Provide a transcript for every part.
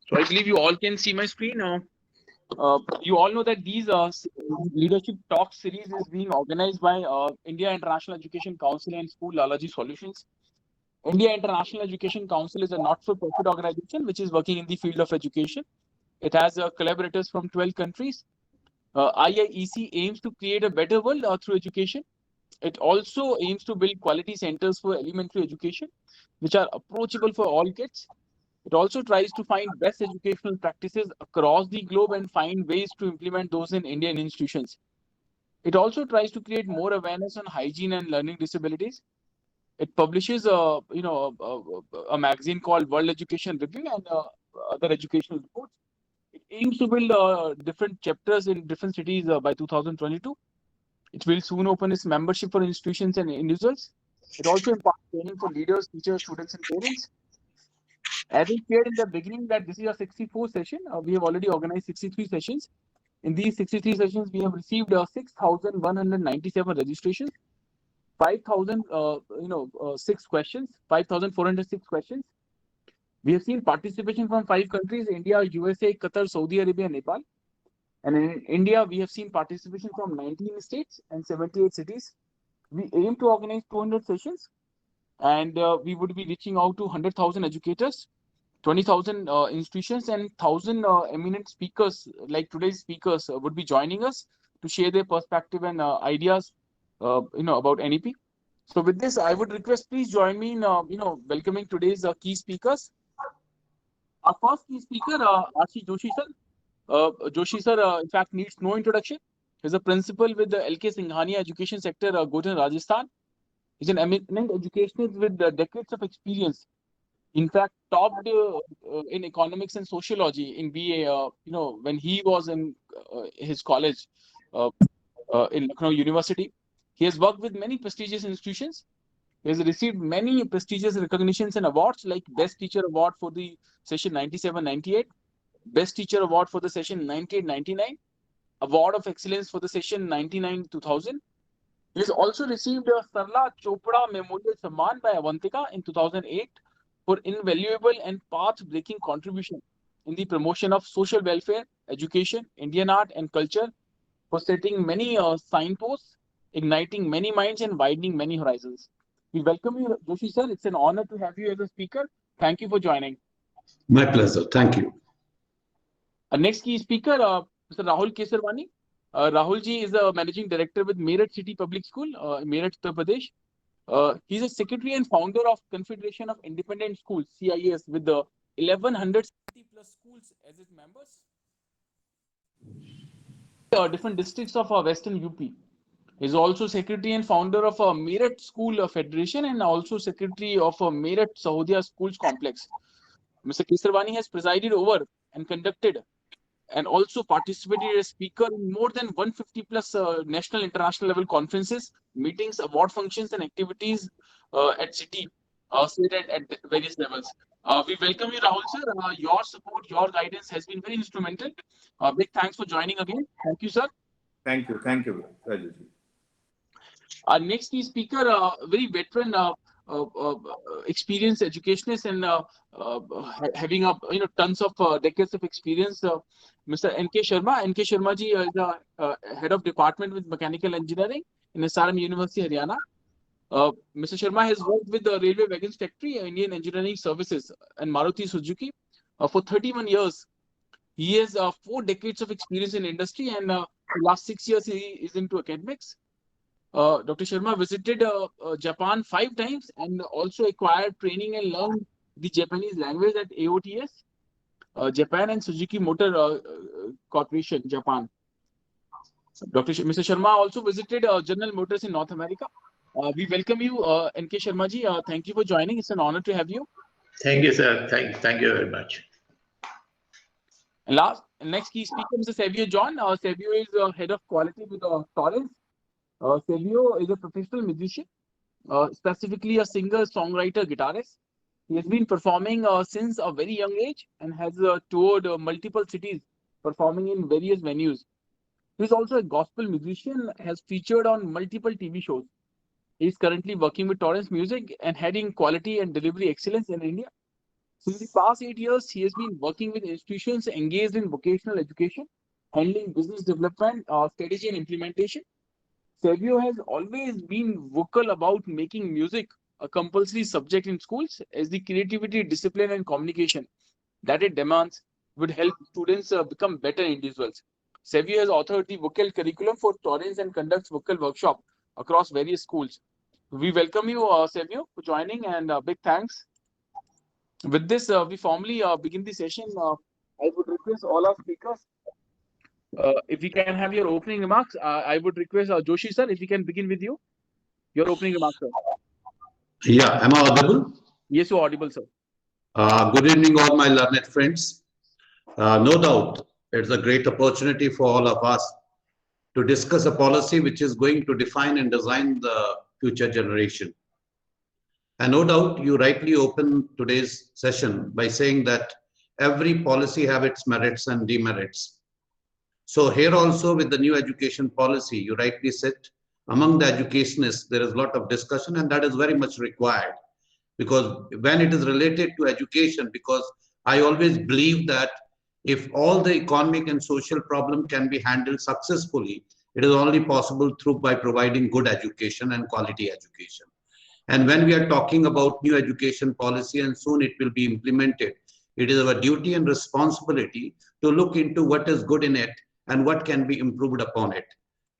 So I believe you all can see my screen. You all know that these leadership talk series is being organized by India International Education Council and School Allergy Solutions. India International Education Council is a not-for-profit organization which is working in the field of education. It has collaborators from 12 countries. IIEC aims to create a better world through education. It also aims to build quality centers for elementary education, which are approachable for all kids. It also tries to find best educational practices across the globe and find ways to implement those in Indian institutions. It also tries to create more awareness on hygiene and learning disabilities. It publishes a magazine called World Education Review and other educational reports. It aims to build different chapters in different cities by 2022. It will soon open its membership for institutions and individuals. It also imparts training for leaders, teachers, students, and parents. As I shared in the beginning that this is a 64 session, we have already organized 63 sessions. In these 63 sessions, we have received 6,197 registrations, 5,000, 6 questions, 5,406 questions. We have seen participation from 5 countries: India, USA, Qatar, Saudi Arabia, Nepal. And in India, we have seen participation from 19 states and 78 cities. We aim to organize 200 sessions, and we would be reaching out to 100,000 educators, 20,000 institutions, and 1,000 eminent speakers like today's speakers would be joining us to share their perspective and ideas, about NEP. So with this, I would request please join me in welcoming today's key speakers. Our first key speaker, Ashish Joshi sir. Joshi sir, in fact, needs no introduction. He's a principal with the LK Singhania Education Sector, Gotan, Rajasthan. He's an eminent educationist with decades of experience. In fact, topped in economics and sociology in BA. When he was in his college uh, in Lucknow University, he has worked with many prestigious institutions. He has received many prestigious recognitions and awards like Best Teacher Award for the session 97-98, Best Teacher Award for the session 98-99, Award of Excellence for the session 99-2000. He has also received a Sarla Chopra Memorial Samman by Avantika in 2008 for invaluable and path-breaking contribution in the promotion of social welfare, education, Indian art and culture, for setting many signposts, igniting many minds and widening many horizons. We welcome you, Joshi sir. It's an honor to have you as a speaker. Thank you for joining. My pleasure. Thank you. Our next key speaker, Mr. Rahul Kesarwani. Rahul ji is a managing director with Meerut City Public School, Meerut, Uttar Pradesh. He's a secretary and founder of Confederation of Independent Schools, CIS, with the 1,160 plus schools as its members. Different districts of Western UP. He's also secretary and founder of Meerut School Federation and also secretary of Meerut Sahodhya Schools Complex. Mr. Kesarwani has presided over and conducted and also participated as speaker in more than 150 plus national international level conferences, meetings, award functions, and activities at city, state at various levels. We welcome you, Rahul sir. Your support, your guidance has been very instrumental. Big thanks for joining again. Thank you, sir. Thank you, Rajuji. Our next key speaker, very veteran, experienced educationist and having tons of decades of experience, Mr. N.K. Sharma. N.K. Sharma ji is the head of department with mechanical engineering in SRM University, Haryana. Mr. Sharma has worked with the Railway Wagons Factory, Indian Engineering Services, and Maruti Suzuki for 31 years. He has 4 decades of experience in industry, and the last 6 years he is into academics. Dr. Sharma visited Japan 5 times and also acquired training and learned the Japanese language at AOTS, Japan, and Suzuki Motor Corporation, Japan. Mr. Sharma also visited General Motors in North America. We welcome you, N.K. Sharma ji. Thank you for joining. It's an honor to have you. Thank you, sir. Thank you very much. And next key speaker, Mr. Savio John. Savio is head of quality with Torrance. Savio is a professional musician, specifically a singer, songwriter, guitarist. He has been performing since a very young age and has toured multiple cities, performing in various venues. He is also a gospel musician, has featured on multiple TV shows. He's currently working with Torrens Music and heading quality and delivery excellence in India. So in the past 8 years, he has been working with institutions engaged in vocational education, handling business development, strategy and implementation. Savio has always been vocal about making music a compulsory subject in schools, as the creativity, discipline, and communication that it demands would help students become better individuals. Savio has authored the vocal curriculum for Torrens and conducts vocal workshop across various schools. We welcome you, Savio, for joining, and big thanks. With this, we formally begin the session. I would request all our speakers, if we can have your opening remarks. I would request Joshi sir, if we can begin with you. Your opening remarks, sir. Yeah, am I audible? Yes, you're audible, sir. Good evening, all my learned friends. No doubt, it's a great opportunity for all of us to discuss a policy which is going to define and design the future generation. And no doubt, you rightly open today's session by saying that every policy has its merits and demerits. So here also with the new education policy, you rightly said, among the educationists, there is a lot of discussion, and that is very much required. Because when it is related to education, because I always believe that if all the economic and social problem can be handled successfully, it is only possible through by providing good education and quality education. And when we are talking about new education policy and soon it will be implemented, it is our duty and responsibility to look into what is good in it and what can be improved upon it.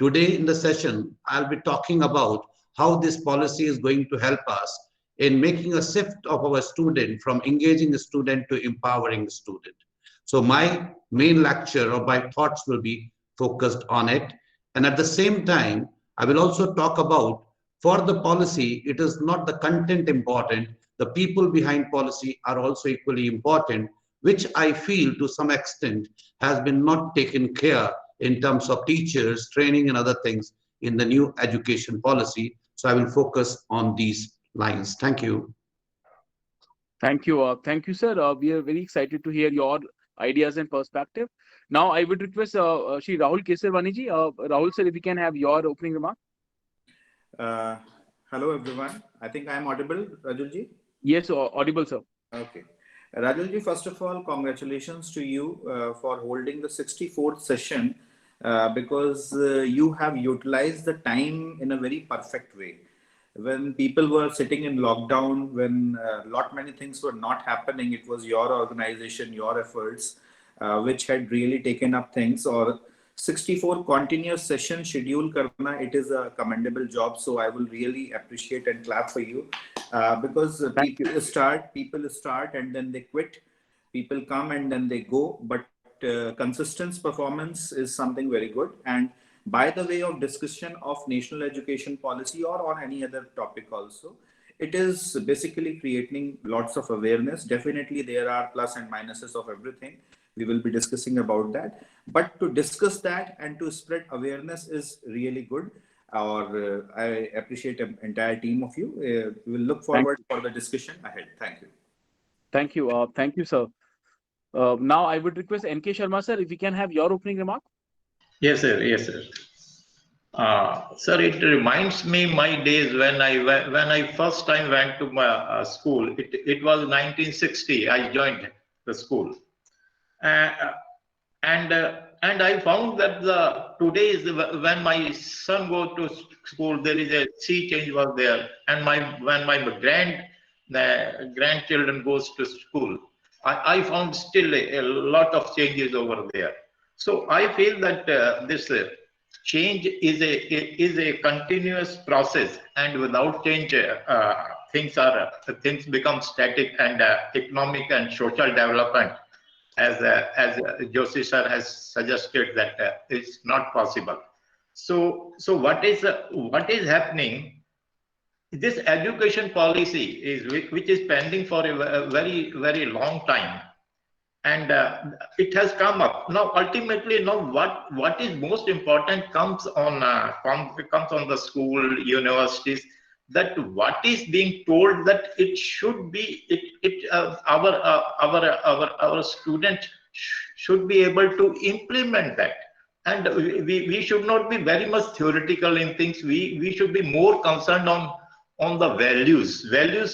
Today in the session, I'll be talking about how this policy is going to help us in making a shift of our student from engaging a student to empowering a student. So my main lecture or my thoughts will be focused on it. And at the same time, I will also talk about for the policy, it is not the content important, the people behind policy are also equally important, which I feel to some extent has been not taken care in terms of teachers, training and other things in the new education policy. So I will focus on these lines. Thank you. Thank you. Thank you, sir. We are very excited to hear your ideas and perspective. Now, I would request Shri Rahul Kesarwani ji. Rahul sir, if we can have your opening remark. Hello, everyone. I think I am audible, Rajulji? Yes, audible, sir. Okay. Rajulji, first of all, congratulations to you for holding the 64th session because you have utilized the time in a very perfect way. When people were sitting in lockdown, when many things were not happening, it was your organization, your efforts, which had really taken up things. Or 64 continuous session schedule karna, it is a commendable job. So I will really appreciate and clap for you because people start and then they quit. People come and then they go. But consistent performance is something very good. And by the way of discussion of national education policy or on any other topic also, it is basically creating lots of awareness. Definitely there are plus and minuses of everything. We will be discussing about that. But to discuss that and to spread awareness is really good. I appreciate the entire team of you. We will look forward for the discussion ahead. Thank you. Thank you. Thank you, sir. Now I would request NK Sharma, sir, if we can have your opening remark. Yes, sir. Yes, sir. Sir, it reminds me my days when I first time went to my school. It was 1960. I joined the school, and I found that today is when my son go to school, there is a sea change was there, and when my grandchildren goes to school, I found still a lot of changes over there. So I feel that this change is a continuous process, and without change, things become static, and economic and social development, as Joshi sir has suggested, that it's not possible. So what is happening? This education policy which is pending for a very long time, and it has come up now. Ultimately, now what is most important comes on the school, universities, that what is being told that it should be our student should be able to implement that. and we should not be very much theoretical in things. We should be more concerned on the values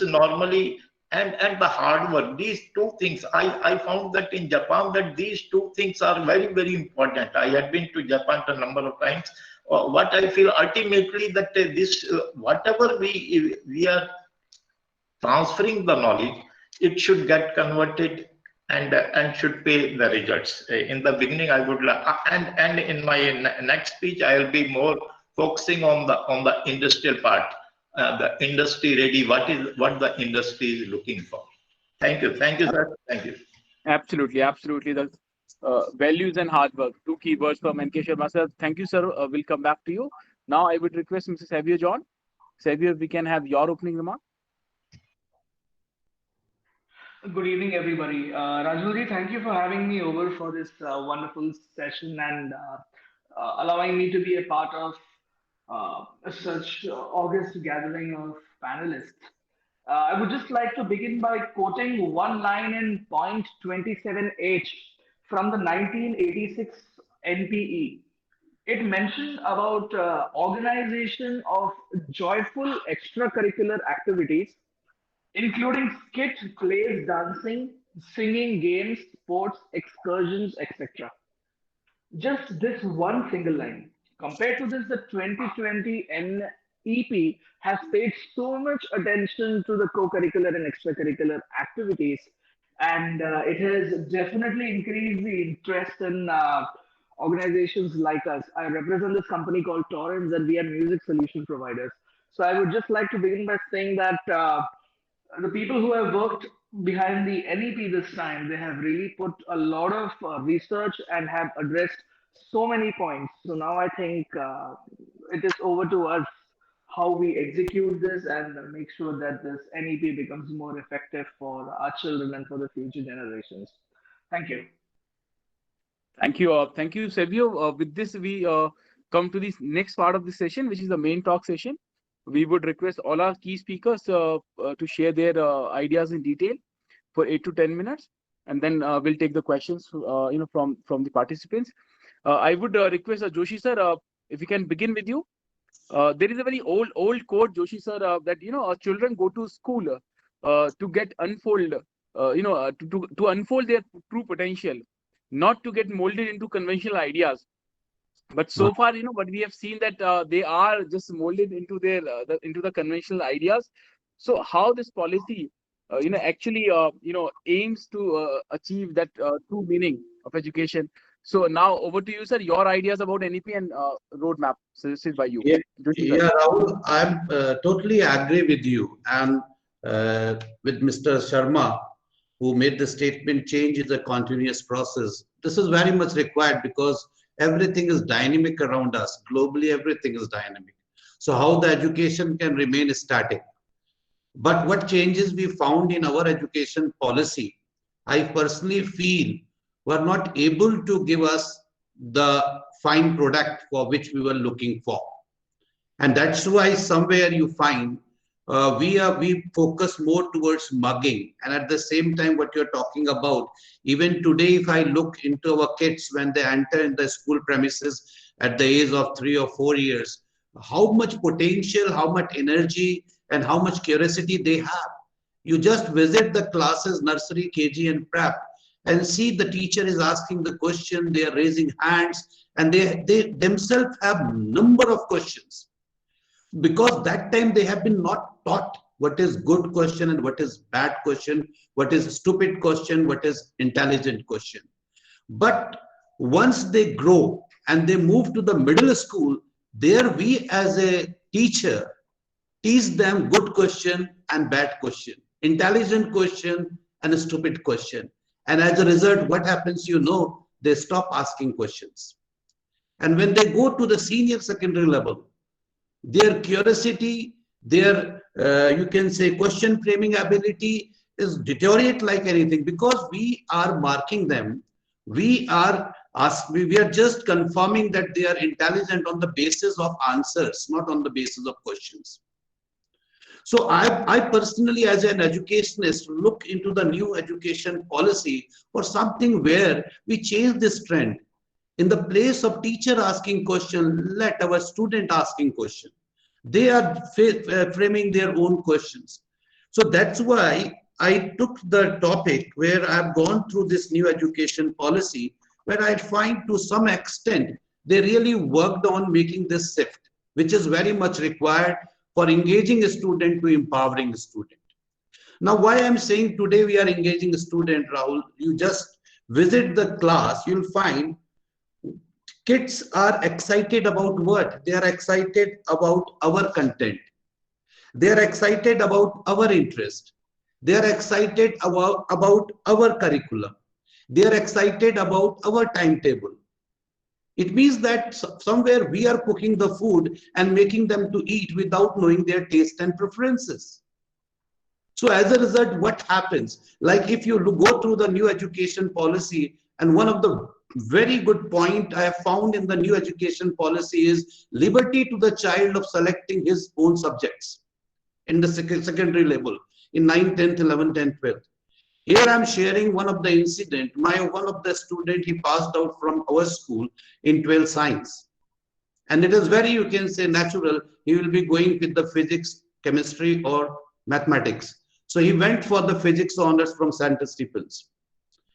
normally, and the hard work. These two things, I found that in Japan, that these two things are very, very important. I had been to Japan a number of times. What I feel ultimately, that this whatever we are transferring the knowledge, it should get converted and should pay the results. In the beginning, I would and in my next speech, I will be more focusing on the industrial part, the industry ready. What the industry is looking for. Thank you, sir. Thank you. Absolutely, absolutely. The values and hard work, two keywords from NK Sharma sir. Thank you, sir. We'll come back to you. Now, I would request Mr. Xavier John. Xavier, we can have your opening remark. Good evening, everybody. Rajulji, thank you for having me over for this wonderful session and allowing me to be a part of such august gathering of panelists. I would just like to begin by quoting one line in point 27H from the 1986 NPE. It mentioned about organization of joyful extracurricular activities including skit, plays, dancing, singing, games, sports, excursions, etc. Just this one single line. Compared to this, the 2020 NEP has paid so much attention to the co-curricular and extracurricular activities, and it has definitely increased the interest in organizations like us. I represent this company called Torrents, and we are music solution providers. So I would just like to begin by saying that the people who have worked behind the NEP this time, they have really put a lot of research and have addressed so many points. So now I think it is over to us how we execute this and make sure that this NEP becomes more effective for our children and for the future generations. Thank you. Thank you, Xavier. With this, we come to the next part of the session, which is the main talk session. We would request all our key speakers to share their ideas in detail for 8 to 10 minutes, and then we'll take the questions from the participants. I would request Joshi sir, if we can begin with you. There is a very old quote, Joshi sir, that children go to school to get unfold, to unfold their true potential, not to get molded into conventional ideas. But so far, but we have seen that they are just molded into their into the conventional ideas. So how this policy, actually, aims to achieve that true meaning of education. So now over to you, sir. Your ideas about NEP and roadmap suggested by you. Yeah, Rahul, I'm totally agree with you and with Mr. Sharma, who made the statement, change is a continuous process. This is very much required because everything is dynamic around us. Globally, everything is dynamic. So how the education can remain static? But what changes we found in our education policy, I personally feel were not able to give us the fine product for which we were looking for. And that's why somewhere you find we focus more towards mugging, and at the same time what you're talking about, even today if I look into our kids when they enter in the school premises at the age of 3 or 4 years, how much potential, how much energy and how much curiosity they have. You just visit the classes, nursery, KG and prep, and see the teacher is asking the question, they are raising hands, and they themselves have number of questions. Because that time they have been not taught what is good question and what is bad question, what is stupid question, what is intelligent question. But once they grow and they move to the middle school, there we as a teacher teach them good question and bad question, intelligent question and a stupid question. And as a result, what happens, they stop asking questions. And when they go to the senior secondary level, their curiosity, their, you can say, question framing ability is deteriorate like anything, because we are marking them. We are just confirming that they are intelligent on the basis of answers, not on the basis of questions. So I personally, as an educationist, look into the new education policy for something where we change this trend. In the place of teacher asking question, let our student asking question. They are framing their own questions. So that's why I took the topic where I've gone through this new education policy, where I find to some extent they really worked on making this shift, which is very much required for engaging a student to empowering a student. Now, why I'm saying today we are engaging a student, Rahul, you just visit the class, you'll find kids are excited about what? They are excited about our content. They are excited about our interest. They are excited about our curriculum. They are excited about our timetable. It means that somewhere we are cooking the food and making them to eat without knowing their taste and preferences. So as a result, what happens? Like if you go through the new education policy, and one of the very good point I have found in the new education policy is liberty to the child of selecting his own subjects in the secondary level in 9th, 10th, 11th, and 12th. Here I'm sharing one of the incident. One of the student, he passed out from our school in 12th science. And it is very, you can say, natural. He will be going with the physics, chemistry, or mathematics. So he went for the physics honors from St. Stephen's.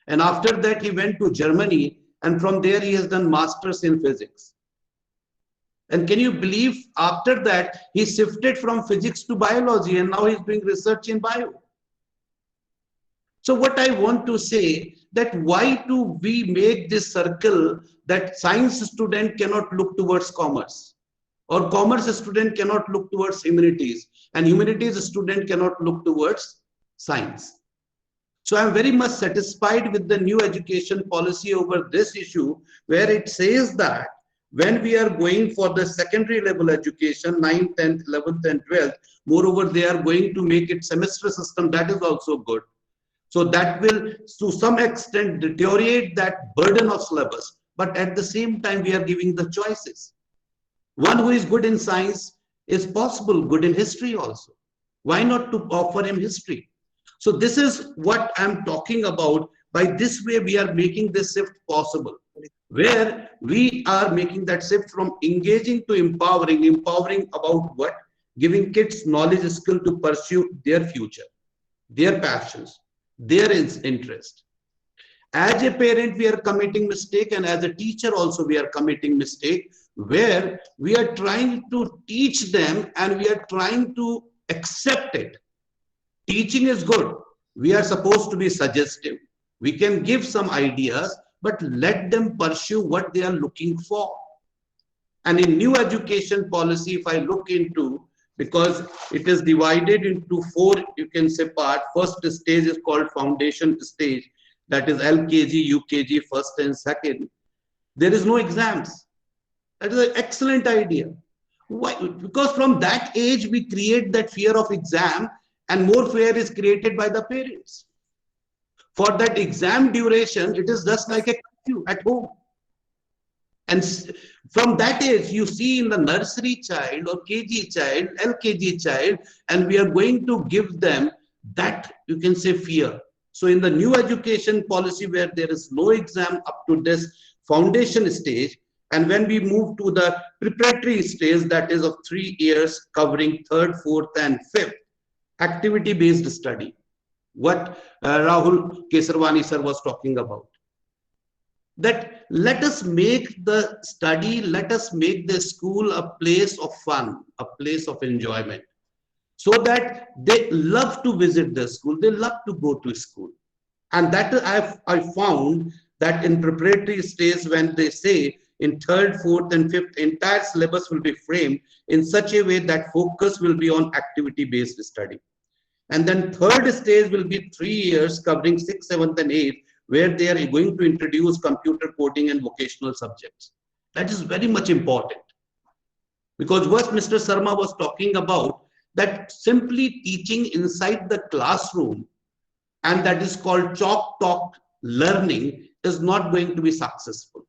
And after that, he went to Germany. And from there, he has done masters in physics. And can you believe after that, he shifted from physics to biology, and now he's doing research in bio. So what I want to say, that why do we make this circle that science student cannot look towards commerce, or commerce student cannot look towards humanities, and humanities student cannot look towards science? So I'm very much satisfied with the new education policy over this issue, where it says that when we are going for the secondary level education, 9th, 10th, 11th, and 12th, moreover, they are going to make it semester system. That is also good. So that will, to some extent, deteriorate that burden of syllabus. But at the same time, we are giving the choices. One who is good in science is possible good in history also. Why not to offer him history? So this is what I'm talking about. By this way, we are making this shift possible, where we are making that shift from engaging to empowering. Empowering about what? Giving kids knowledge, skill to pursue their future, their passions, their interest. As a parent, we are committing mistake, and as a teacher also we are committing mistake, where we are trying to teach them and we are trying to accept it. Teaching is good. We are supposed to be suggestive. We can give some ideas, but let them pursue what they are looking for. And in new education policy, if I look into, because it is divided into 4, you can say, part. First stage is called foundation stage. That is LKG, UKG, first and second. There is no exams. That is an excellent idea. Why? Because from that age, we create that fear of exam, and more fear is created by the parents. For that exam duration, it is just like a curfew at home. And from that age, you see in the nursery child or KG child, LKG child, and we are going to give them that, you can say, fear. So in the new education policy, where there is no exam up to this foundation stage, and when we move to the preparatory stage, that is of 3 years, covering 3rd, 4th, and 5th, activity-based study, what Rahul Kesarwani sir was talking about. That let us make the study, let us make the school a place of fun, a place of enjoyment, so that they love to visit the school, they love to go to school. And that I found that in preparatory stage, when they say in 3rd, 4th, and 5th, entire syllabus will be framed in such a way that focus will be on activity-based study. And then 3rd stage will be 3 years, covering 6th, 7th, and 8th, where they are going to introduce computer coding and vocational subjects. That is very much important. Because what Mr. Sharma was talking about, that simply teaching inside the classroom, and that is called chalk talk learning, is not going to be successful.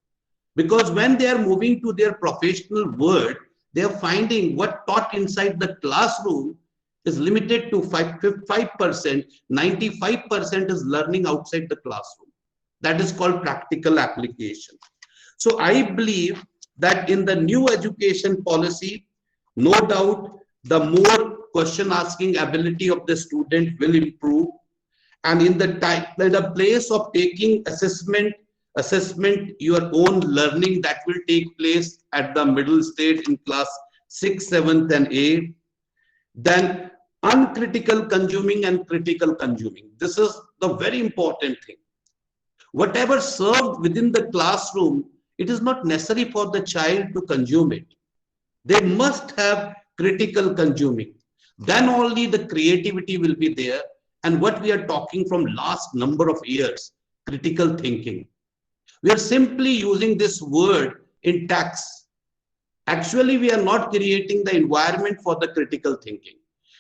Because when they are moving to their professional world, they are finding what taught inside the classroom is limited to 5%, 95% is learning outside the classroom. That is called practical application. So I believe that in the new education policy, no doubt, the more question asking ability of the student will improve. And in the place of taking assessment, your own learning that will take place at the middle stage in class 6th, 7th, and 8th. Then uncritical consuming and critical consuming. This is the very important thing. Whatever served within the classroom, it is not necessary for the child to consume it. They must have critical consuming. Then only the creativity will be there. And what we are talking from last number of years, critical thinking. We are simply using this word in tax. Actually, we are not creating the environment for the critical thinking.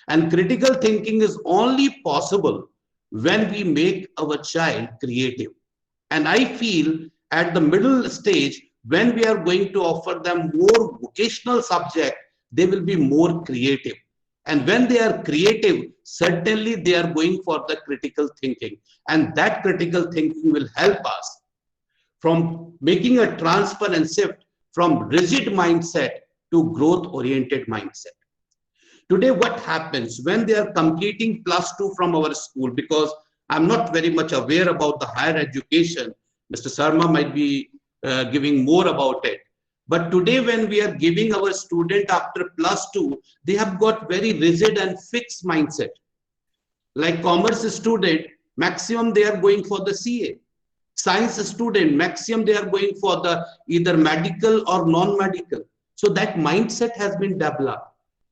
And critical thinking is only possible when we make our child creative. And I feel at the middle stage, when we are going to offer them more vocational subject, they will be more creative. And when they are creative, certainly they are going for the critical thinking. And that critical thinking will help us from making a transparent shift from rigid mindset to growth-oriented mindset. Today, what happens when they are completing +2 from our school? Because I'm not very much aware about the higher education. Mr. Sarma might be giving more about it. But today, when we are giving our student after +2, they have got very rigid and fixed mindset. Like commerce student, maximum they are going for the CA. Science student, maximum they are going for the either medical or non-medical. So that mindset has been developed.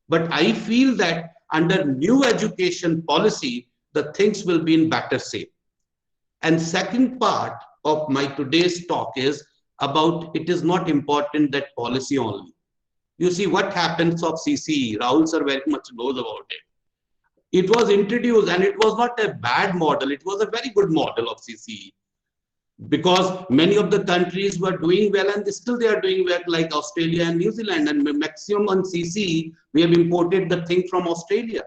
But I feel that under new education policy, the things will be in better shape. And second part of my today's talk is about it is not important that policy only. You see what happens of CCE, Rahul sir very much knows about it. It was introduced and it was not a bad model. It was a very good model of CCE. Because many of the countries were doing well and still they are doing well, like Australia and New Zealand. And maximum on CCE, we have imported the thing from Australia.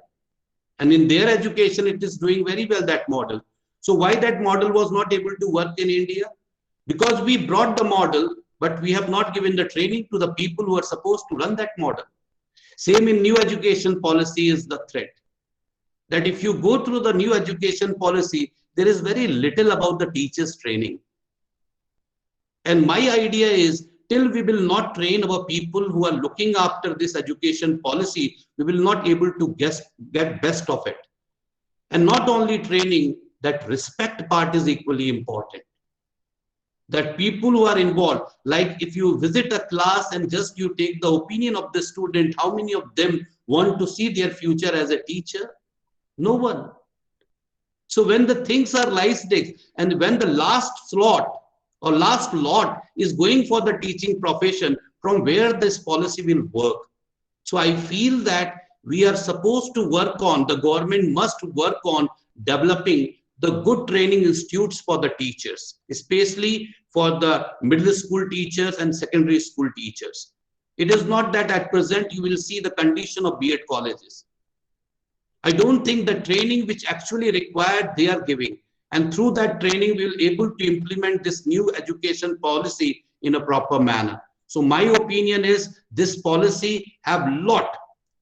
And in their education, it is doing very well, that model. So why that model was not able to work in India? Because we brought the model, but we have not given the training to the people who are supposed to run that model. Same in new education policy is the threat. That if you go through the new education policy, there is very little about the teachers training. And my idea is, till we will not train our people who are looking after this education policy, we will not able to get best of it. And not only training, that respect part is equally important. That people who are involved, like if you visit a class and just you take the opinion of the student, how many of them want to see their future as a teacher? No one. So when the things are light and when the last slot or last lot is going for the teaching profession, from where this policy will work. So I feel that we are supposed to work on, the government must work on developing the good training institutes for the teachers, especially for the middle school teachers and secondary school teachers. It is not that at present you will see the condition of B.Ed colleges. I don't think the training which actually required they are giving. And through that training, we will able to implement this new education policy in a proper manner. So my opinion is this policy have lot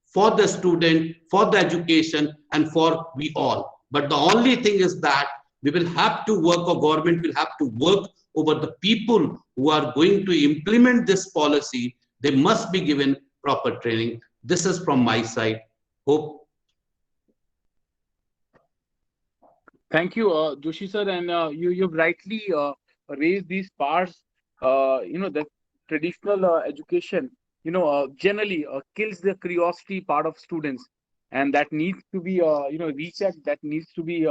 for the student, for the education, and for we all. But the only thing is that we will have to work, or government will have to work over the people who are going to implement this policy. They must be given proper training. This is from my side. Hope. Thank you, Joshi sir, and you've rightly raised these parts. The traditional education, generally kills the curiosity part of students, and that needs to be, rechecked. That needs to be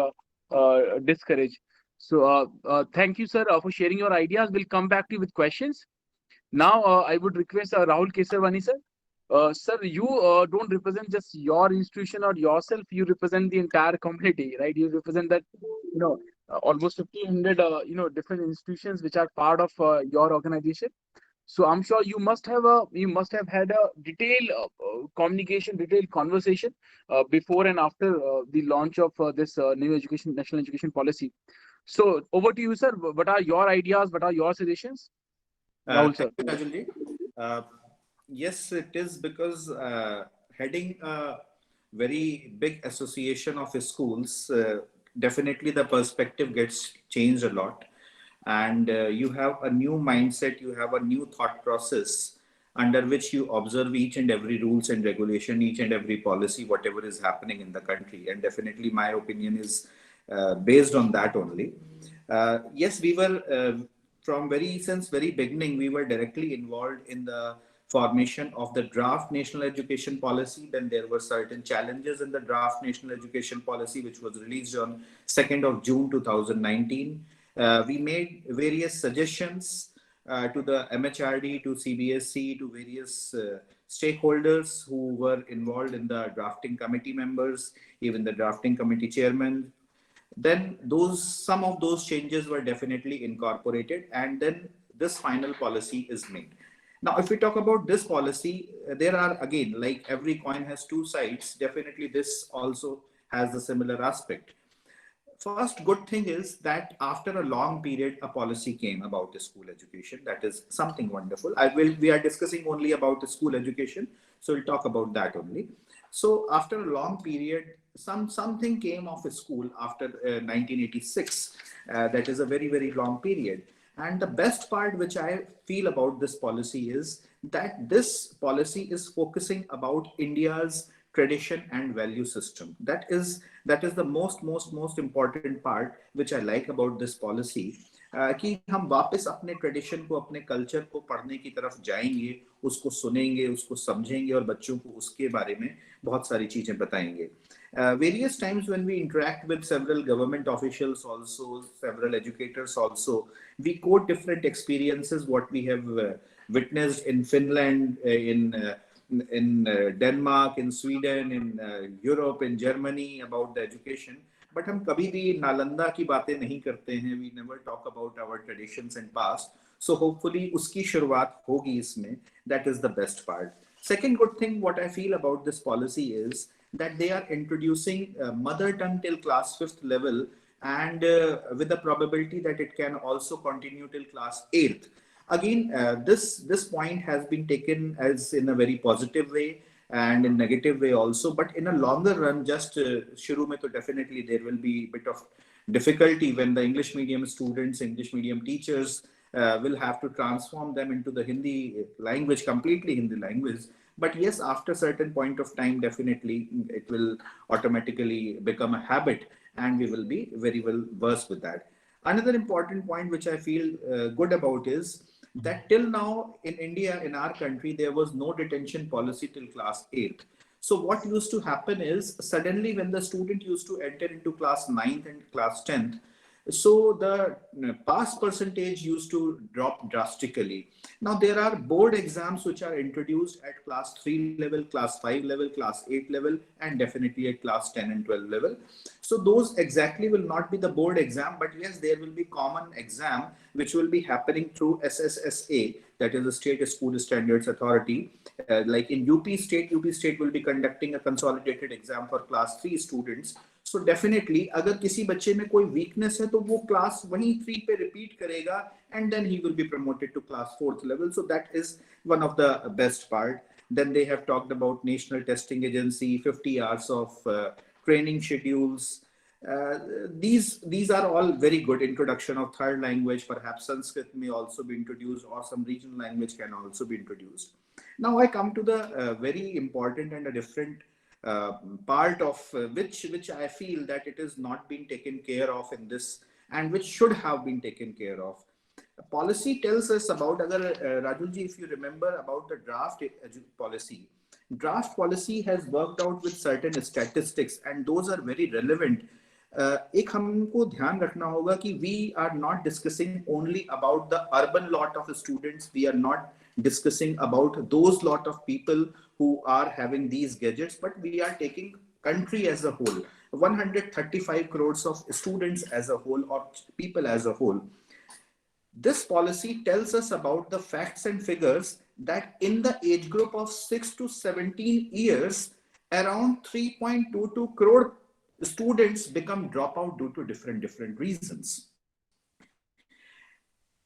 discouraged. So, thank you, sir, for sharing your ideas. We'll come back to you with questions. Now, I would request Rahul Kesarwani, sir. Sir, you don't represent just your institution or yourself. You represent the entire community, right? You represent that, almost 1,500, different institutions which are part of your organization. So I'm sure you must have had a detailed communication, detailed conversation before and after the launch of this new national education policy. So over to you, sir. What are your ideas? What are your suggestions? Rahul sir. Thank you, Rajul ji. Yes, it is because heading a very big association of schools, definitely the perspective gets changed a lot. And you have a new mindset, you have a new thought process under which you observe each and every rules and regulation, each and every policy, whatever is happening in the country. And definitely my opinion is based on that only. Yes, we were since very beginning, we were directly involved in the formation of the draft national education policy. Then there were certain challenges in the draft national education policy, which was released on 2nd of June 2019. We made various suggestions to the MHRD, to CBSE, to various stakeholders who were involved in the drafting committee members, even the drafting committee chairman. Then some of those changes were definitely incorporated, and then this final policy is made. Now, if we talk about this policy, there are, again, like every coin has two sides, definitely this also has a similar aspect. First good thing is that after a long period, a policy came about the school education. That is something wonderful. We are discussing only about the school education, so we'll talk about that only. So after a long period, something came of a school after 1986. That is a very, very long period. And the best part which I feel about this policy is that this policy is focusing about India's tradition and value system. That is the most important part which I like about this policy. कि हम वापस अपने tradition को, अपने culture को पढ़ने की तरफ जाएंगे, उसको सुनेंगे, उसको समझेंगे और बच्चों को उसके बारे में बहुत सारी चीजें बताएंगे. Various times when we interact with several government officials also, several educators also, we quote different experiences, what we have witnessed in Finland, in Denmark, in Sweden, in Europe, in Germany about the education. But हम कभी भी नालंदा की बातें नहीं करते हैं. We never talk about our traditions and past. So hopefully उसकी शुरुआत होगी इसमें. That is the best part. Second good thing what I feel about this policy is that they are introducing mother tongue till class 5th level, and with the probability that it can also continue till class 8th. Again, this point has been taken as in a very positive way and in negative way also, but in a longer run, just shuru mein to definitely there will be a bit of difficulty when the English medium students, English medium teachers will have to transform them into the Hindi language, completely Hindi language. But yes, after certain point of time, definitely it will automatically become a habit and we will be very well versed with that. Another important point which I feel good about is that till now in India, in our country, there was no detention policy till class 8th. So what used to happen is suddenly when the student used to enter into class 9th and class 10th, so the pass percentage used to drop drastically. Now there are board exams which are introduced at class 3 level, class 5 level, class 8 level, and definitely at class 10 and 12 level. So those exactly will not be the board exam, but yes, there will be common exam which will be happening through SSSA, that is the State School Standards Authority. Like in UP State will be conducting a consolidated exam for class 3 students. So definitely, अगर किसी बच्चे में कोई weakness है तो वो class वहीं 3 पे repeat करेगा and then he will be promoted to class 4th level. So that is one of the best part. Then they have talked about National Testing Agency, 50 hours of training schedules. These are all very good. Introduction of third language, perhaps Sanskrit may also be introduced, or some regional language can also be introduced. Now I come to the very important and a different part of which I feel that it is not being taken care of in this, and which should have been taken care of. Policy tells us about, Rajulji, if you remember about the draft policy has worked out with certain statistics, and those are very relevant. एक हमको ध्यान रखना होगा कि we are not discussing only about the urban lot of students. We are not discussing about those lot of people who are having these gadgets, but we are taking country as a whole, 135 crores of students as a whole, or people as a whole. This policy tells us about the facts and figures that in the age group of 6 to 17 years, around 3.22 crore students become dropout due to different reasons.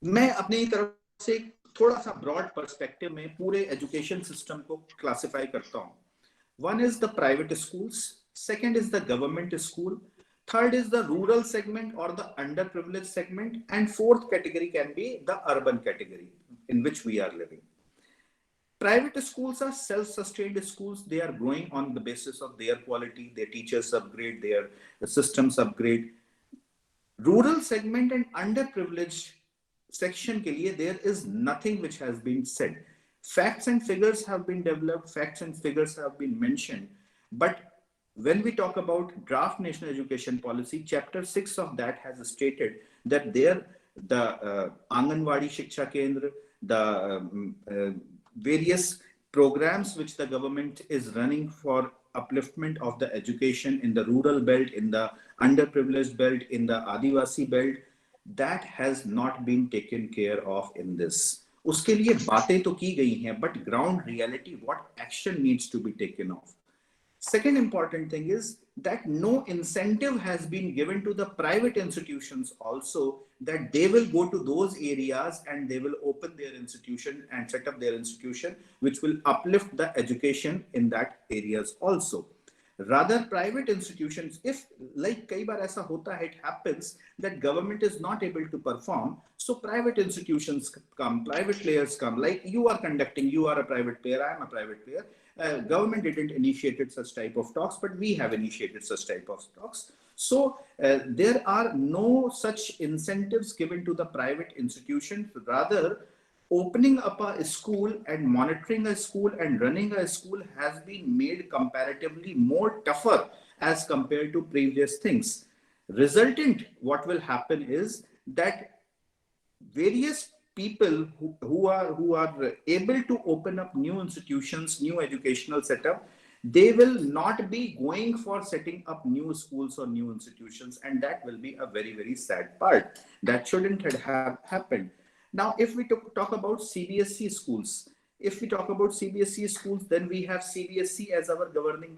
मैं अपनी तरफ से थोड़ा सा broad perspective में पूरे education system को classify करता हूँ. One is the private schools, second is the government school, third is the rural segment or the underprivileged segment, and fourth category can be the urban category in which we are living. Private schools are self-sustained schools. They are growing on the basis of their quality, their teachers upgrade, their systems upgrade. Rural segment and underprivileged section ke liye, there is nothing which has been said. Facts and figures have been developed, facts and figures have been mentioned. But when we talk about draft national education policy, chapter 6 of that has stated that there the Anganwadi Shiksha Kendra, the various programs which the government is running for upliftment of the education in the rural belt, in the underprivileged belt, in the Adivasi belt, that has not been taken care of in this. उसके लिए बातें तो की गई हैं, but ground reality, what action needs to be taken off. Second important thing is that no incentive has been given to the private institutions also, that they will go to those areas and they will open their institution and set up their institution, which will uplift the education in that areas also. Rather, private institutions, if like kai baar aisa hota hai, it happens that government is not able to perform, so private institutions come, private players come, like you are conducting, you are a private player, I am a private player. Government didn't initiate such type of talks, but we have initiated such type of talks. So there are no such incentives given to the private institutions. Rather, opening up a school and monitoring a school and running a school has been made comparatively more tougher as compared to previous things. Resultant, what will happen is that various people who are able to open up new institutions, new educational setup, they will not be going for setting up new schools or new institutions, and that will be a very, very sad part. That shouldn't have happened. Now, if we talk about CBSE schools, then we have CBSE as our governing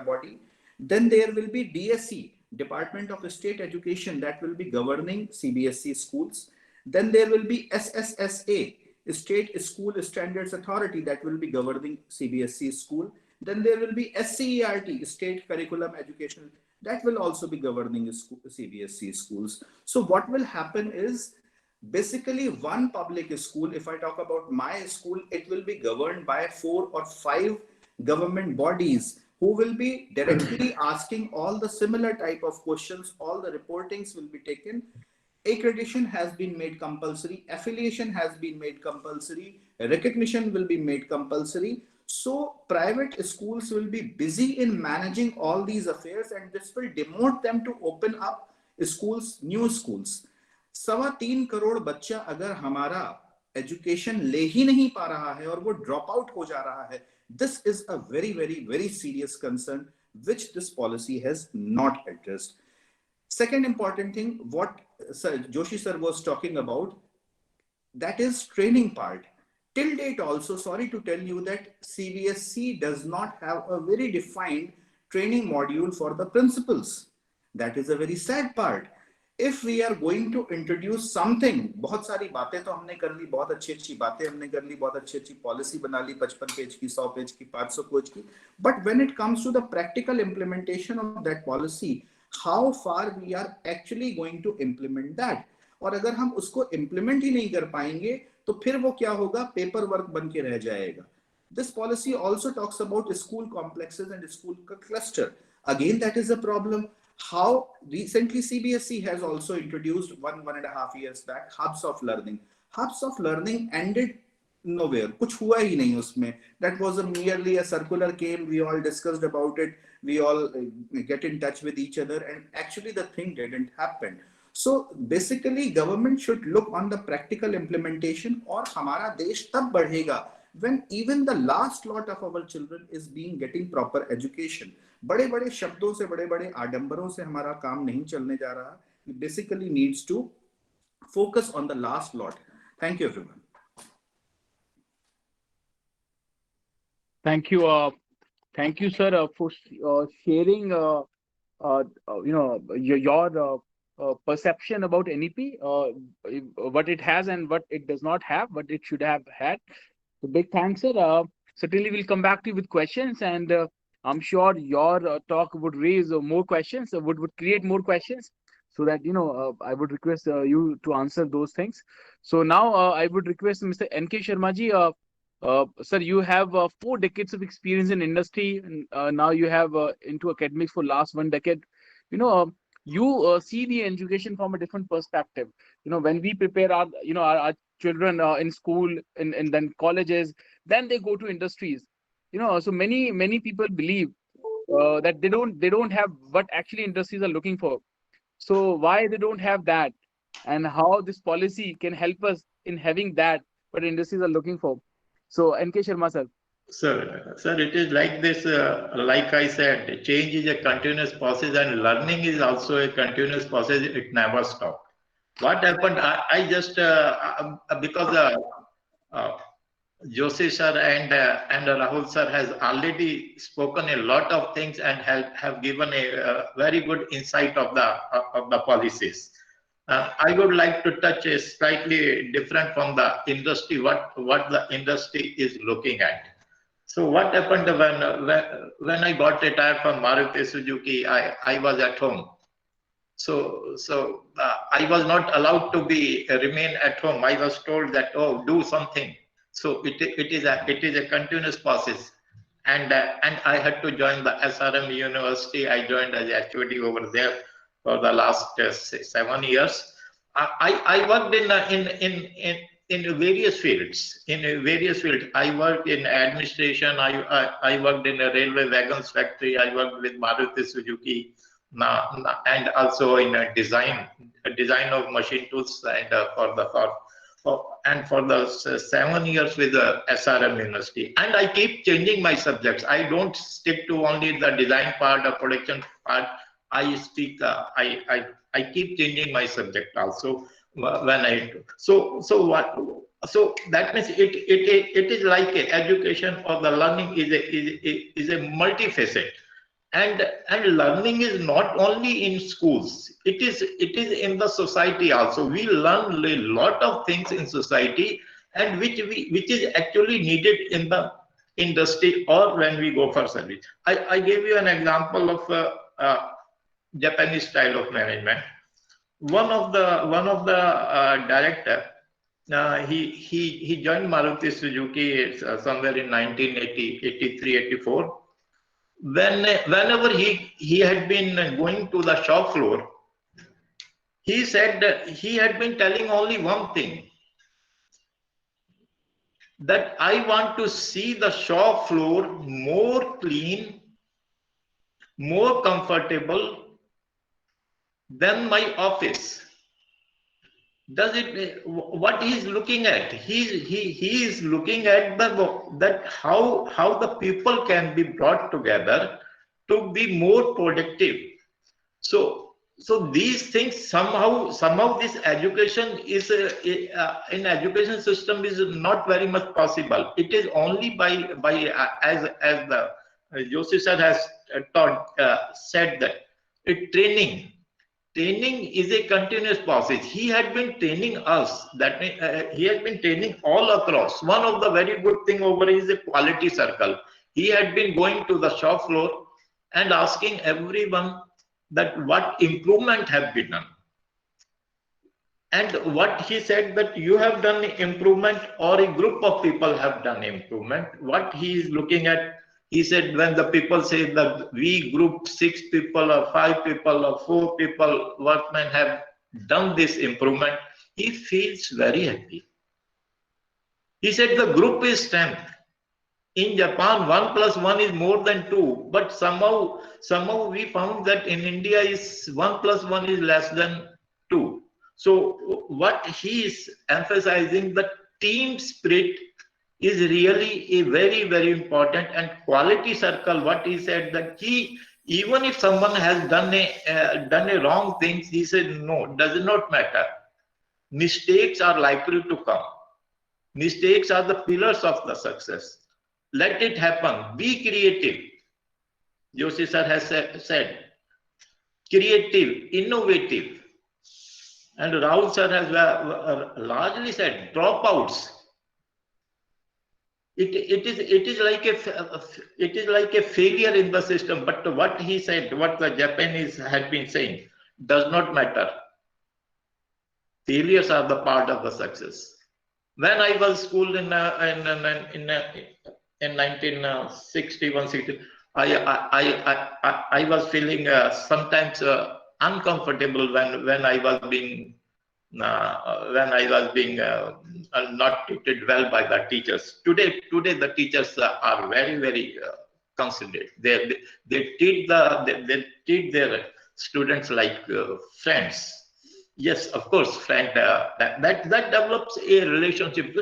body. Then there will be DSE, Department of State Education, that will be governing CBSE schools. Then there will be SSSA, State School Standards Authority, that will be governing CBSE school. Then there will be SCERT, State Curriculum Education, that will also be governing CBSE schools. So what will happen is, basically one public school, if I talk about my school, it will be governed by 4 or 5 government bodies who will be directly asking all the similar type of questions. All the reportings will be taken. Accreditation has been made compulsory, affiliation has been made compulsory, recognition will be made compulsory. So private schools will be busy in managing all these affairs, and this will demote them to open up schools, new schools. 3.25 crore बच्चा अगर हमारा education ले ही नहीं पा रहा है और वो ड्रॉप आउट हो जा रहा है, this is a very, very, very serious concern which this policy has not addressed. Second important thing, what Joshi sir was talking about, that is training part. Till date also, sorry to tell you that CBSE does not have a very defined training module for the principals. That is a very sad part. If we are going to introduce something, बहुत सारी बातें तो हमने कर ली, बहुत अच्छी बातें हमने कर ली, बहुत अच्छी पॉलिसी बना ली, 55 पेज की, 100 पेज की, 500 पेज की, but when it comes to the practical implementation of that policy, how far we are actually going to implement that? और अगर हम उसको implement ही नहीं कर पाएंगे तो फिर वो क्या होगा, पेपर वर्क बन के रह जाएगा. This policy also talks about school complexes and school cluster. Again, that is a problem. How recently CBSE has also introduced 1.5 years back hubs of learning. Hubs of learning ended nowhere. कुछ हुआ ही नहीं उसमें. That was merely a circular came. We all discussed about it. We all get in touch with each other, and actually the thing didn't happen. So basically, government should look on the practical implementation. और हमारा देश तब बढ़ेगा when even the last lot of our children is being getting proper education. बड़े बड़े शब्दों से, बड़े बड़े आडंबरों से हमारा काम नहीं चलने जा रहा. It basically needs to focus on the last lot. Thank you, everyone. Thank you, sir, for sharing, your perception about NEP, what it has and what it does not have, what it should have had. So big thanks, sir. Certainly, we'll come back to you with questions, and I'm sure your talk would raise more questions, would create more questions, so that I would request you to answer those things. So now I would request Mr. N.K. Sharma ji. Sir, you have 4 decades of experience in industry, and now you have into academics for last 1 decade. You know, you see the education from a different perspective. When we prepare our children in school and then colleges, then they go to industries. So many people believe that they don't have what actually industries are looking for. So why they don't have that, and how this policy can help us in having that what industries are looking for. So NK Sharma sir. Sir, it is like this. Like I said, change is a continuous process, and learning is also a continuous process. It never stops. What happened? I just because Joshi sir and Rahul sir has already spoken a lot of things and have given a very good insight of the policies. I would like to touch a slightly different from the industry, what the industry is looking at. So what happened when I got retired from Maruti Suzuki, I was at home. So I was not allowed to remain at home. I was told that, oh, do something. So it is a continuous process, and I had to join the SRM University. I joined as HOD over there for the last 7 years. I worked in various fields. I worked in administration. I worked in a railway wagons factory. I worked with Maruti Suzuki, and also in a design of machine tools, and for the 7 years with the SRM University. And I keep changing my subjects. I don't stick to only the design part or production part. I keep changing my subject also when I do. So that means it is like education or the learning is a multifaceted. And learning is not only in schools, it is in the society also. We learn a lot of things in society, and which is actually needed in the industry or when we go for service. I gave you an example of Japanese style of management. One of the director, he joined Maruti Suzuki somewhere in 1980, 83, 84. Whenever he had been going to the shop floor, he said that he had been telling only one thing, that I want to see the shop floor more clean, more comfortable than my office. What he's looking at? He is looking at that how the people can be brought together to be more productive. So these things somehow this education is in education system is not very much possible. It is only by as the Joshi sir has said that training is a continuous process. He had been training us. That means he has been training all across. One of the very good thing over is a quality circle. He had been going to the shop floor and asking everyone that what improvement have been done. And what he said that you have done improvement or a group of people have done improvement. What he is looking at, he said, when the people say that we group 6 people or 5 people or 4 people, workmen have done this improvement, he feels very happy. He said the group is strength. In Japan, 1 plus 1 is more than 2, but somehow we found that in India is 1 plus 1 is less than 2. So what he is emphasizing, that team spirit is really a very, very important, and quality circle. What he said, that he, even if someone has done a wrong thing, he said no, does not matter. Mistakes are likely to come. Mistakes are the pillars of the success. Let it happen. Be creative. Joshi sir has said, creative, innovative. And Rahul sir has largely said dropouts. It is like a failure in the system. But what he said, what the Japanese had been saying, does not matter. Failures are the part of the success. When I was schooled in 1961, 60, I was feeling sometimes uncomfortable when I was being not treated well by the teachers. Today the teachers are very considerate. They treat their students like friends. Yes, of course, friend. That develops a relationship.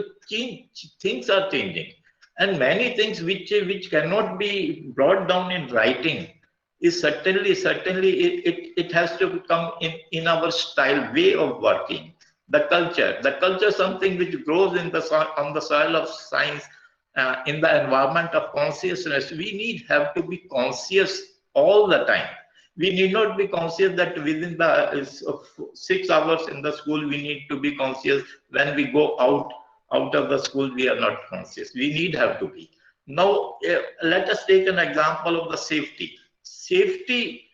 Things are changing, and many things which cannot be brought down in writing is certainly it has to come in our style, way of working. The culture, something which grows on the soil of science, in the environment of consciousness. We have to be conscious all the time. We need not be conscious that within the 6 hours in the school we need to be conscious. When we go out of the school, we are not conscious. We have to be. Now, let us take an example of the safety. Safety,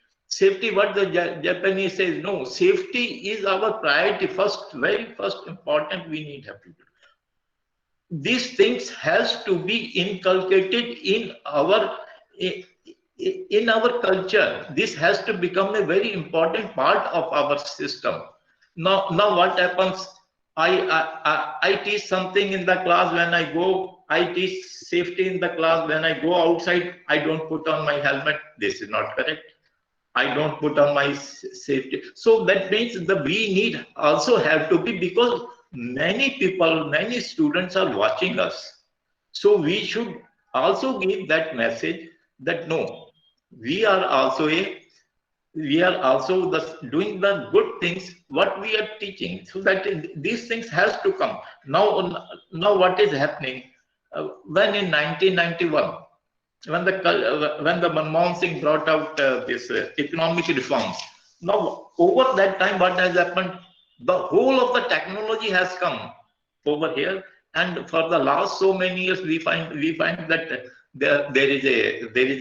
what the Japanese says, no, safety is our priority very first important. We have to do. These things has to be inculcated in our culture. This has to become a very important part of our system. Now what happens? I teach something in the class. When I go, I teach safety in the class. When I go outside, I don't put on my helmet. This is not correct. I don't put on my safety. So that means we also have to be, because many people, many students are watching us. So we should also give that message that no, we are also doing the good things what we are teaching, so that these things has to come. Now what is happening? When in 1991, when the Manmohan Singh brought out this economic reforms, now over that time what has happened? The whole of the technology has come over here, and for the last so many years we find that there is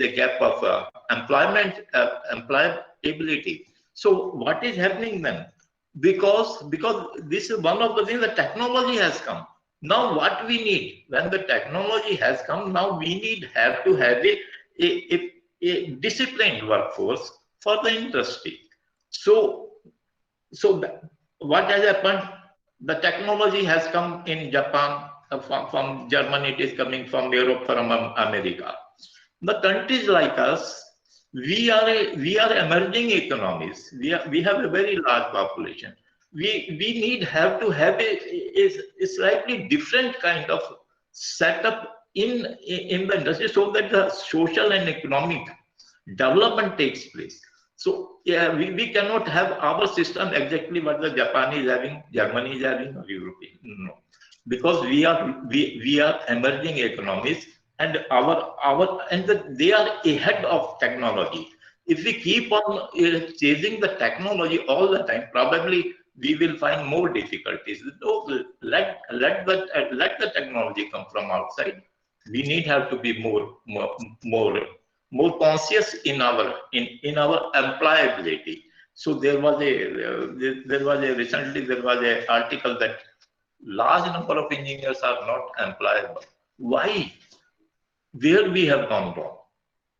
a gap of employability. So what is happening then? Because this is one of the things, the technology has come. Now what we need, when the technology has come, now we have to have a disciplined workforce for the industry. So what has happened? The technology has come in Japan, from Germany, it is coming from Europe, from America. The countries like us, we are emerging economies. We have a very large population. We have to have a slightly different kind of setup in the industry, so that the social and economic development takes place. So yeah, we cannot have our system exactly what the Japan is having, Germany is having, or European. No, because we are emerging economies, and they are ahead of technology. If we keep on chasing the technology all the time, probably we will find more difficulties. So let the technology come from outside. We have to be more conscious in our employability. So recently there was a article that large number of engineers are not employable. Why? Where we have gone wrong?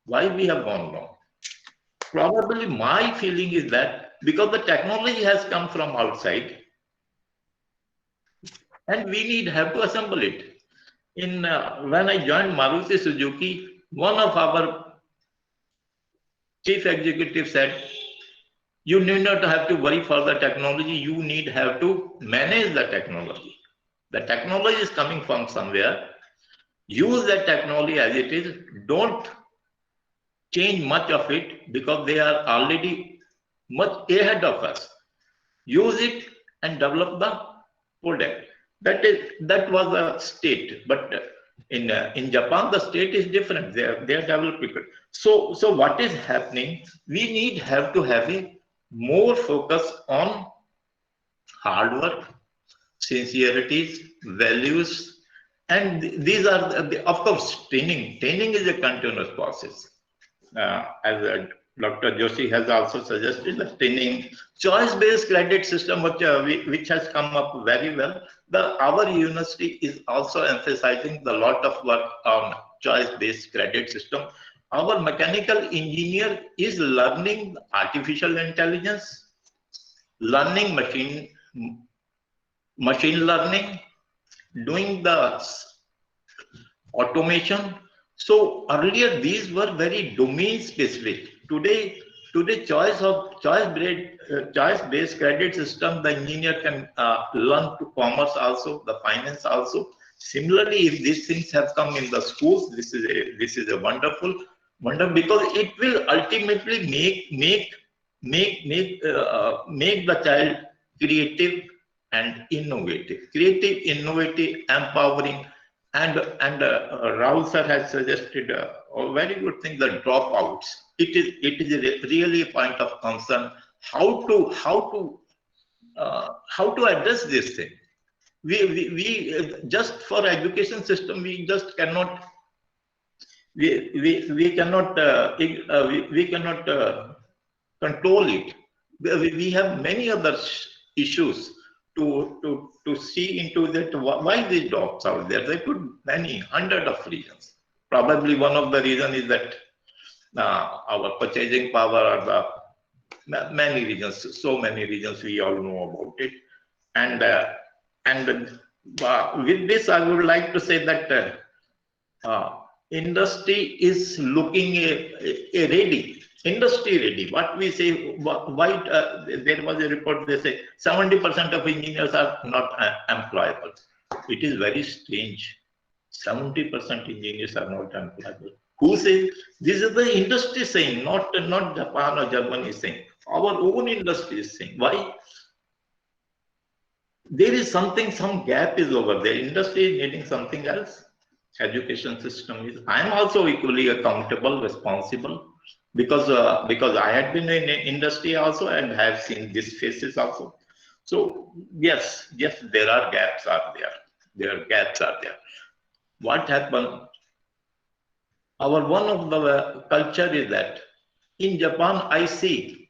Why we have gone wrong? Probably my feeling is that because the technology has come from outside, and we have to assemble it. When I joined Maruti Suzuki, one of our chief executives said, you need not have to worry for the technology, you have to manage the technology. The technology is coming from somewhere. Use that technology as it is. Don't change much of it, because they are already much ahead of us. Use it and develop the product. That was the state. But in Japan, the state is different. They are developing it. So what is happening? We have to have a more focus on hard work, sincerity, values, and these are, of course, training. Training is a continuous process. As Dr. Joshi has also suggested, the training, choice-based credit system, which has come up very well. Our university is also emphasizing the lot of work on choice-based credit system. Our mechanical engineer is learning artificial intelligence, learning machine learning, doing the automation. So earlier these were very domain specific. Today choice based credit system, the engineer can learn to commerce also, the finance also. Similarly, if these things have come in the schools, this is a wonderful because it will ultimately make the child creative and innovative, empowering. And Rahul sir has suggested a very good thing, the dropouts. It is really a point of concern. How to address this thing? We just for education system, we just cannot we cannot we cannot control it. We have many other issues to see into that. Why these drops out there? There could many hundred of reasons. Probably one of the reason is that our purchasing power, or the many reasons, so many reasons we all know about it. And with this, I would like to say that industry is looking a ready. Industry ready. What we say, why there was a report, they say 70% of engineers are not employable. It is very strange. 70% engineers are not employable. Who says? This is the industry saying, not Japan or Germany saying. Our own industry is saying. Why? There is something, some gap is over there. Industry is needing something else. Education system is. I am also equally accountable, responsible, because I had been in industry also and have seen these faces also. So yes, there are gaps are there. There are gaps are there. What happened? Our one of the culture is that in Japan, I see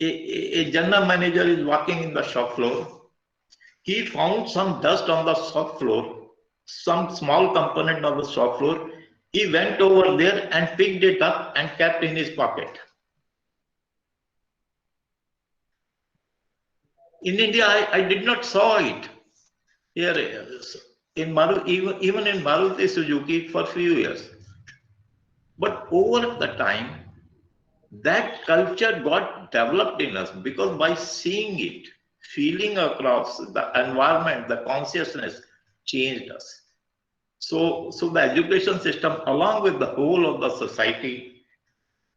a general manager is walking in the shop floor. He found some dust on the shop floor, some small component on the shop floor. He went over there and picked it up and kept in his pocket. In India, I did not saw it. Here in even in Maruti Suzuki for few years. But over the time, that culture got developed in us, because by seeing it, feeling across the environment, the consciousness changed us. So the education system, along with the whole of the society,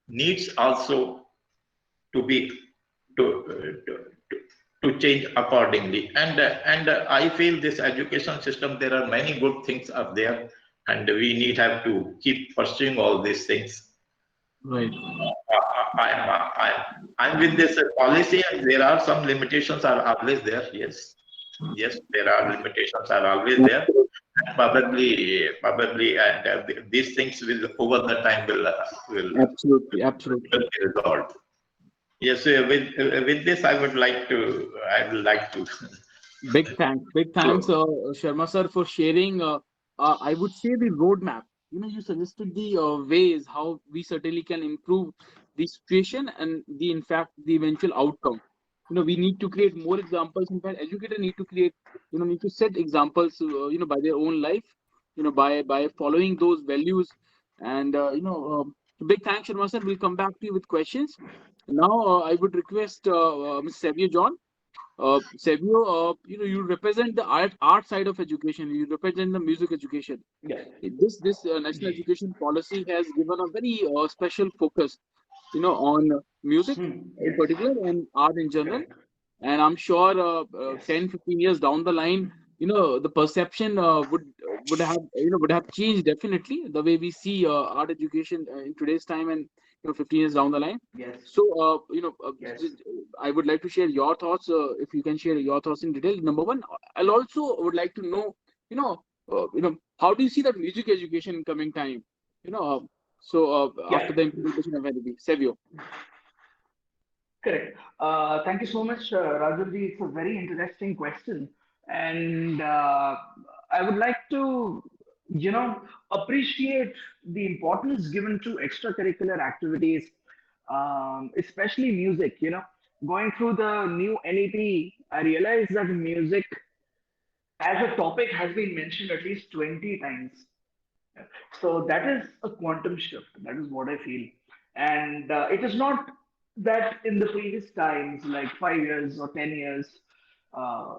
needs also to be to change accordingly. And I feel this education system, there are many good things are there, and we have to keep pursuing all these things. Right. I'm with this policy. There are some limitations are always there. Yes, there are limitations are always there. Probably, and these things will over the time will Absolutely. be resolved. Yes, with this, I would like to. Big thanks, Sharma sir, for sharing. I would say the roadmap. You suggested the ways how we certainly can improve the situation and in fact, the eventual outcome. We need to create more examples. In fact, educators need to create, need to set examples, by their own life, by following those values. And, big thanks, Sharma sir. We'll come back to you with questions. Now, I would request Ms. Savio John. Savio, you represent the art side of education. You represent the music education. Yeah. This national education policy has given a very special focus, on music in particular and art in general. And I'm sure 10, 15 years down the line, the perception would have changed definitely, the way we see art education in today's time and 15 years down the line. Yes. So, Yes. I would like to share your thoughts. If you can share your thoughts in detail. Number one, I'll also would like to know, how do you see that music education in coming time? After Yeah. the implementation of NLP, Savio. Correct. Thank you so much, Rajulji. It's a very interesting question, and I would like to, appreciate the importance given to extracurricular activities, especially music. Going through the new NEP, I realized that music as a topic has been mentioned at least 20 times. So that is a quantum shift. That is what I feel. And it is not that in the previous times, like 5 years or 10 years uh,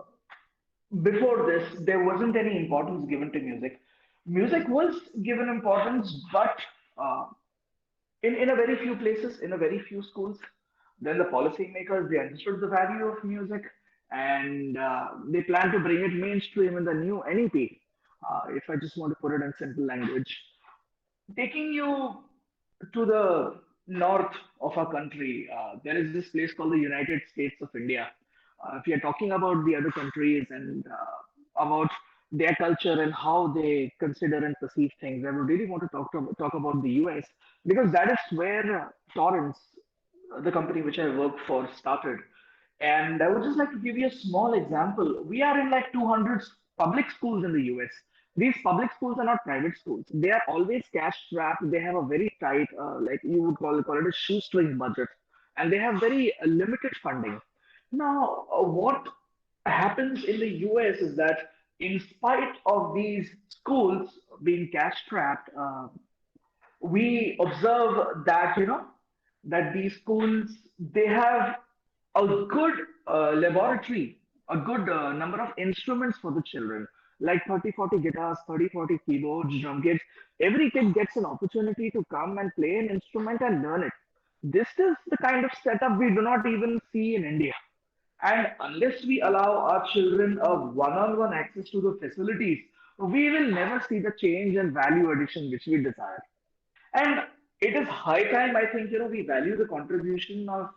before this, there wasn't any importance given to music. Music was given importance, but uh, in a very few places, in a very few schools. Then the policymakers, they understood the value of music, and they plan to bring it mainstream in the new NEP. If I just want to put it in simple language, taking you to the north of our country, there is this place called the United States of India. If you're talking about the other countries and about their culture and how they consider and perceive things, I would really want to talk about the US, because that is where Torrance, the company which I work for, started. And I would just like to give you a small example. We are in like 200 public schools in the US. These public schools are not private schools. They are always cash strapped. They have a very tight, like you would call it a shoestring budget, and they have very limited funding. Now, what happens in the US is that, in spite of these schools being cash strapped, we observe that that these schools, they have a good laboratory, a good number of instruments for the children, like 30, 40 guitars, 30, 40 keyboards, drum kits. Every kid gets an opportunity to come and play an instrument and learn it. This is the kind of setup we do not even see in India. And unless we allow our children a one-on-one access to the facilities, we will never see the change and value addition which we desire. And it is high time, I think, we value the contribution of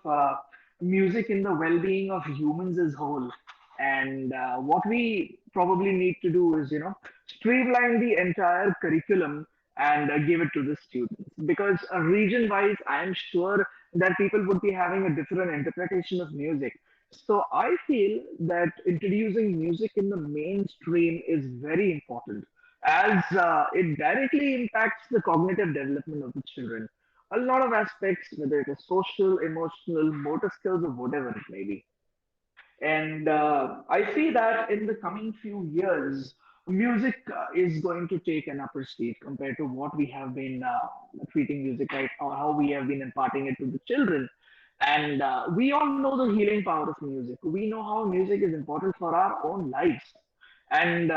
music in the well-being of humans as whole. And what we probably need to do is, streamline the entire curriculum and give it to the students. Because region-wise, I am sure that people would be having a different interpretation of music. So I feel that introducing music in the mainstream is very important, as it directly impacts the cognitive development of the children. A lot of aspects, whether it is social, emotional, motor skills, or whatever it may be. And I see that in the coming few years, music is going to take an upper seat compared to what we have been treating music right, or how we have been imparting it to the children. And we all know the healing power of music. We know how music is important for our own lives. And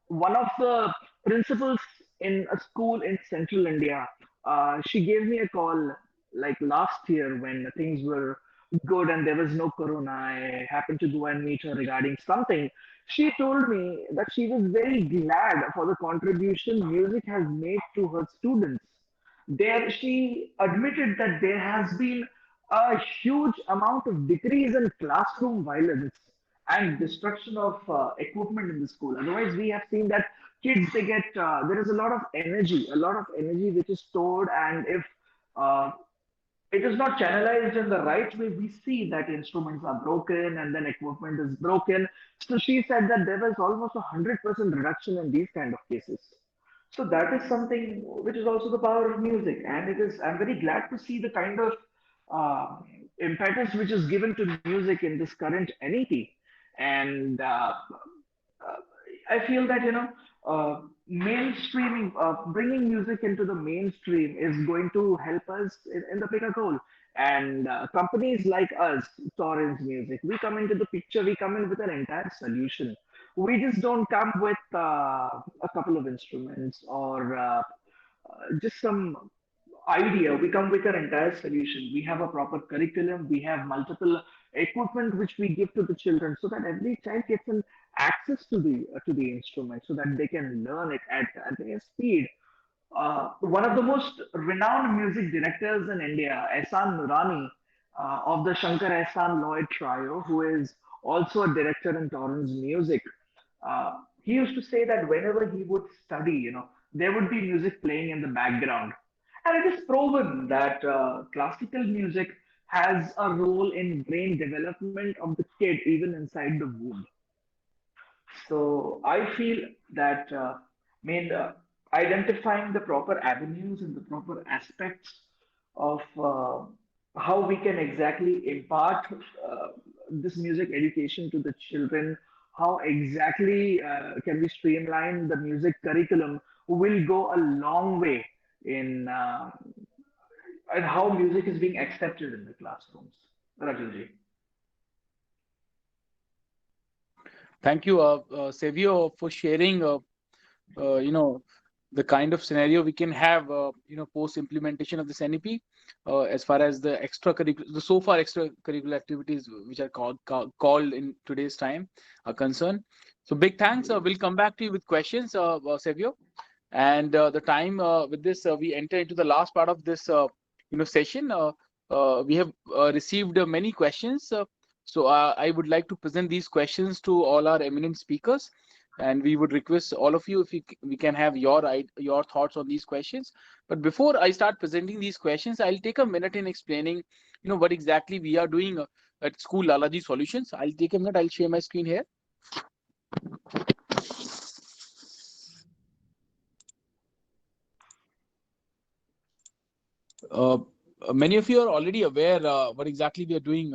one of the principals in a school in central India, she gave me a call like last year when things were good and there was no corona. I happened to go and meet her regarding something. She told me that she was very glad for the contribution music has made to her students. There, she admitted that there has been a huge amount of decrease in classroom violence and destruction of equipment in the school. Otherwise, we have seen that kids, they get there is a lot of energy which is stored, and if uh, it is not channelized in the right way, we see that instruments are broken and then equipment is broken. So she said that there was almost 100% reduction in these kind of cases. So that is something which is also the power of music, and it is. I'm very glad to see the kind of uh, impetus which is given to music in this current NEP, and uh, I feel that mainstreaming, bringing music into the mainstream is going to help us in the bigger goal. And companies like us, Torrens Music, we come into the picture. We come in with an entire solution. We just don't come with a couple of instruments or just some idea. We come with an entire solution. We have a proper curriculum. We have multiple equipment which we give to the children, so that every child gets an access to the instrument, so that they can learn it at their speed. one of the most renowned music directors in India, Ehsan Nurani, of the Shankar Ehsan Lloyd Trio, who is also a director in Torrens Music. He used to say that whenever he would study, there would be music playing in the background. And it is proven that classical music has a role in brain development of the kid even inside the womb. So I feel that identifying the proper avenues and the proper aspects of how we can exactly impart this music education to the children, how exactly can we streamline the music curriculum will go a long way in and how music is being accepted in the classrooms. Rajulji. Thank you, Savio, for sharing. You know, the kind of scenario we can have, post implementation of this NEP, as far as the so far extracurricular activities which are called in today's time are concerned. So big thanks. We'll come back to you with questions, Savio. And the time with this, we enter into the last part of this, session. We have received many questions. So I would like to present these questions to all our eminent speakers, and we would request all of you if we can have your thoughts on these questions. But before I start presenting these questions, I'll take a minute in explaining, what exactly we are doing at School Lalaji Solutions. I'll take a minute. I'll share my screen here. Uh, Many of you are already aware what exactly we are doing.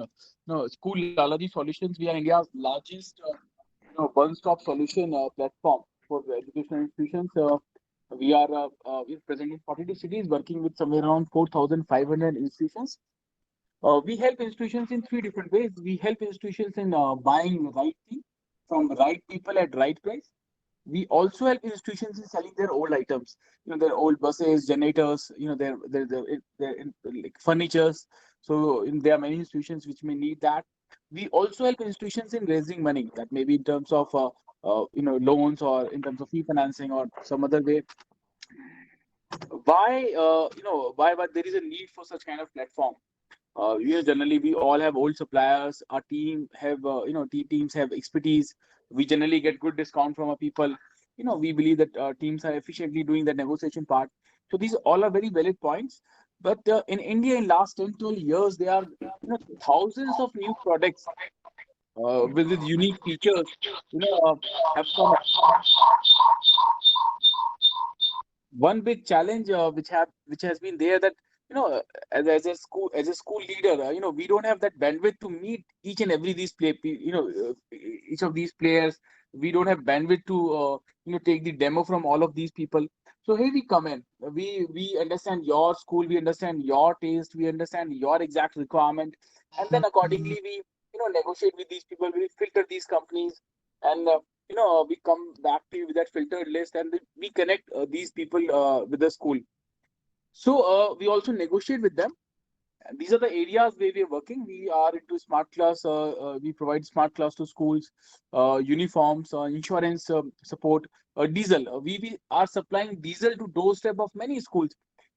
School Lalaji Solutions, we are India's largest one-stop solution platform for educational institutions. We're present in 42 cities, working with somewhere around 4,500 institutions. We help institutions in three different ways. We help institutions in buying the right thing from the right people at right price. We also help institutions in selling their old items, their old buses, generators, their like furnitures. So there are many institutions which may need that. We also help institutions in raising money, that may be in terms of loans, or in terms of refinancing, or some other way. Why there is a need for such kind of platform. Generally we all have old suppliers. Our team have, teams have expertise. We generally get good discount from our people. We believe that teams are efficiently doing the negotiation part. So these all are very valid points. But in India, in last 10, 12 years, there are thousands of new products with unique features. Have come. One big challenge which has been there, that as a school leader, we don't have that bandwidth to meet each and every each of these players. We don't have bandwidth to take the demo from all of these people. So here we come in. We understand your school, we understand your taste, we understand your exact requirement, and then accordingly we negotiate with these people. We filter these companies, and we come back to you with that filtered list, and we connect these people with the school. So we also negotiate with them. And these are the areas where we are working. We are into smart class. We provide smart class to schools, uniforms, insurance support, diesel. We are supplying diesel to doorstep of many schools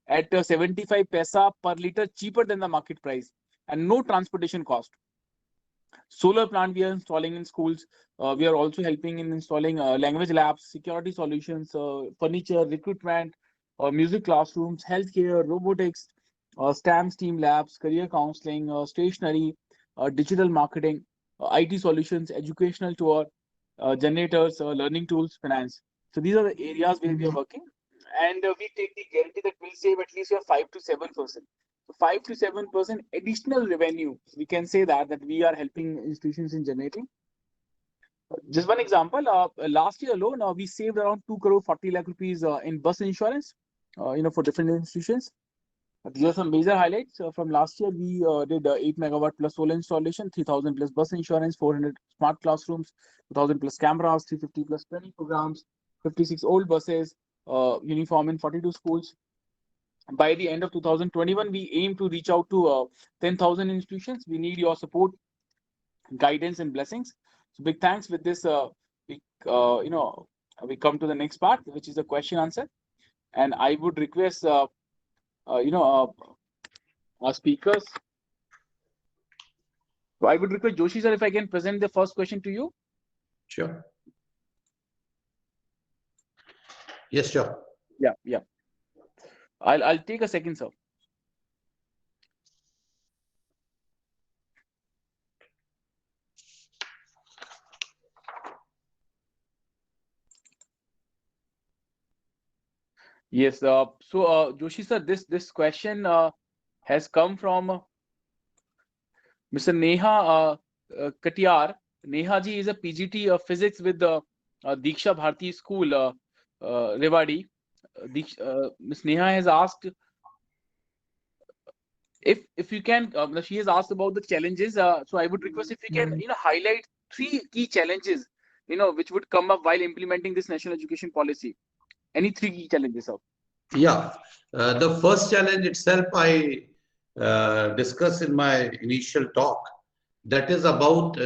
at 75 paisa per liter, cheaper than the market price, and no transportation cost. Solar plant we are installing in schools. We are also helping in installing language labs, security solutions, furniture, recruitment, music classrooms, healthcare, robotics, STEM STEAM labs, career counseling, stationery, digital marketing, IT solutions, educational tour, generators, learning tools, finance. So these are the areas where we are working, and we take the guarantee that we'll save at least your 5 to 7%. So 5 to 7% additional revenue. We can say that we are helping institutions in generating. Just one example. Last year alone, we saved around 2 crore 40 lakh rupees in bus insurance. For different institutions. These are some major highlights from last year. We did 8 megawatt plus solar installation, 3,000 plus bus insurance, 400 smart classrooms, 2,000 plus cameras, 350 plus training programs, 56 old buses, uniform in 42 schools. By the end of 2021, we aim to reach out to 10,000 institutions. We need your support, guidance, and blessings. So big thanks. With this, we come to the next part, which is the question answer. And I would request, our speakers. So I would request Joshi sir if I can present the first question to you. Sure. Yes, sure. Yeah. I'll take a second, sir. Yes. Joshi sir, this question has come from Mr. Neha Katiyar. Neha ji is a PGT of physics with the Diksha Bharati School, Rewari. Ms. Neha has asked if you can. She has asked about the challenges. So I would request if you can highlight 3 key challenges which would come up while implementing this national education policy. Any 3 key challenges, sir? Yeah. The first challenge itself I discussed in my initial talk. That is about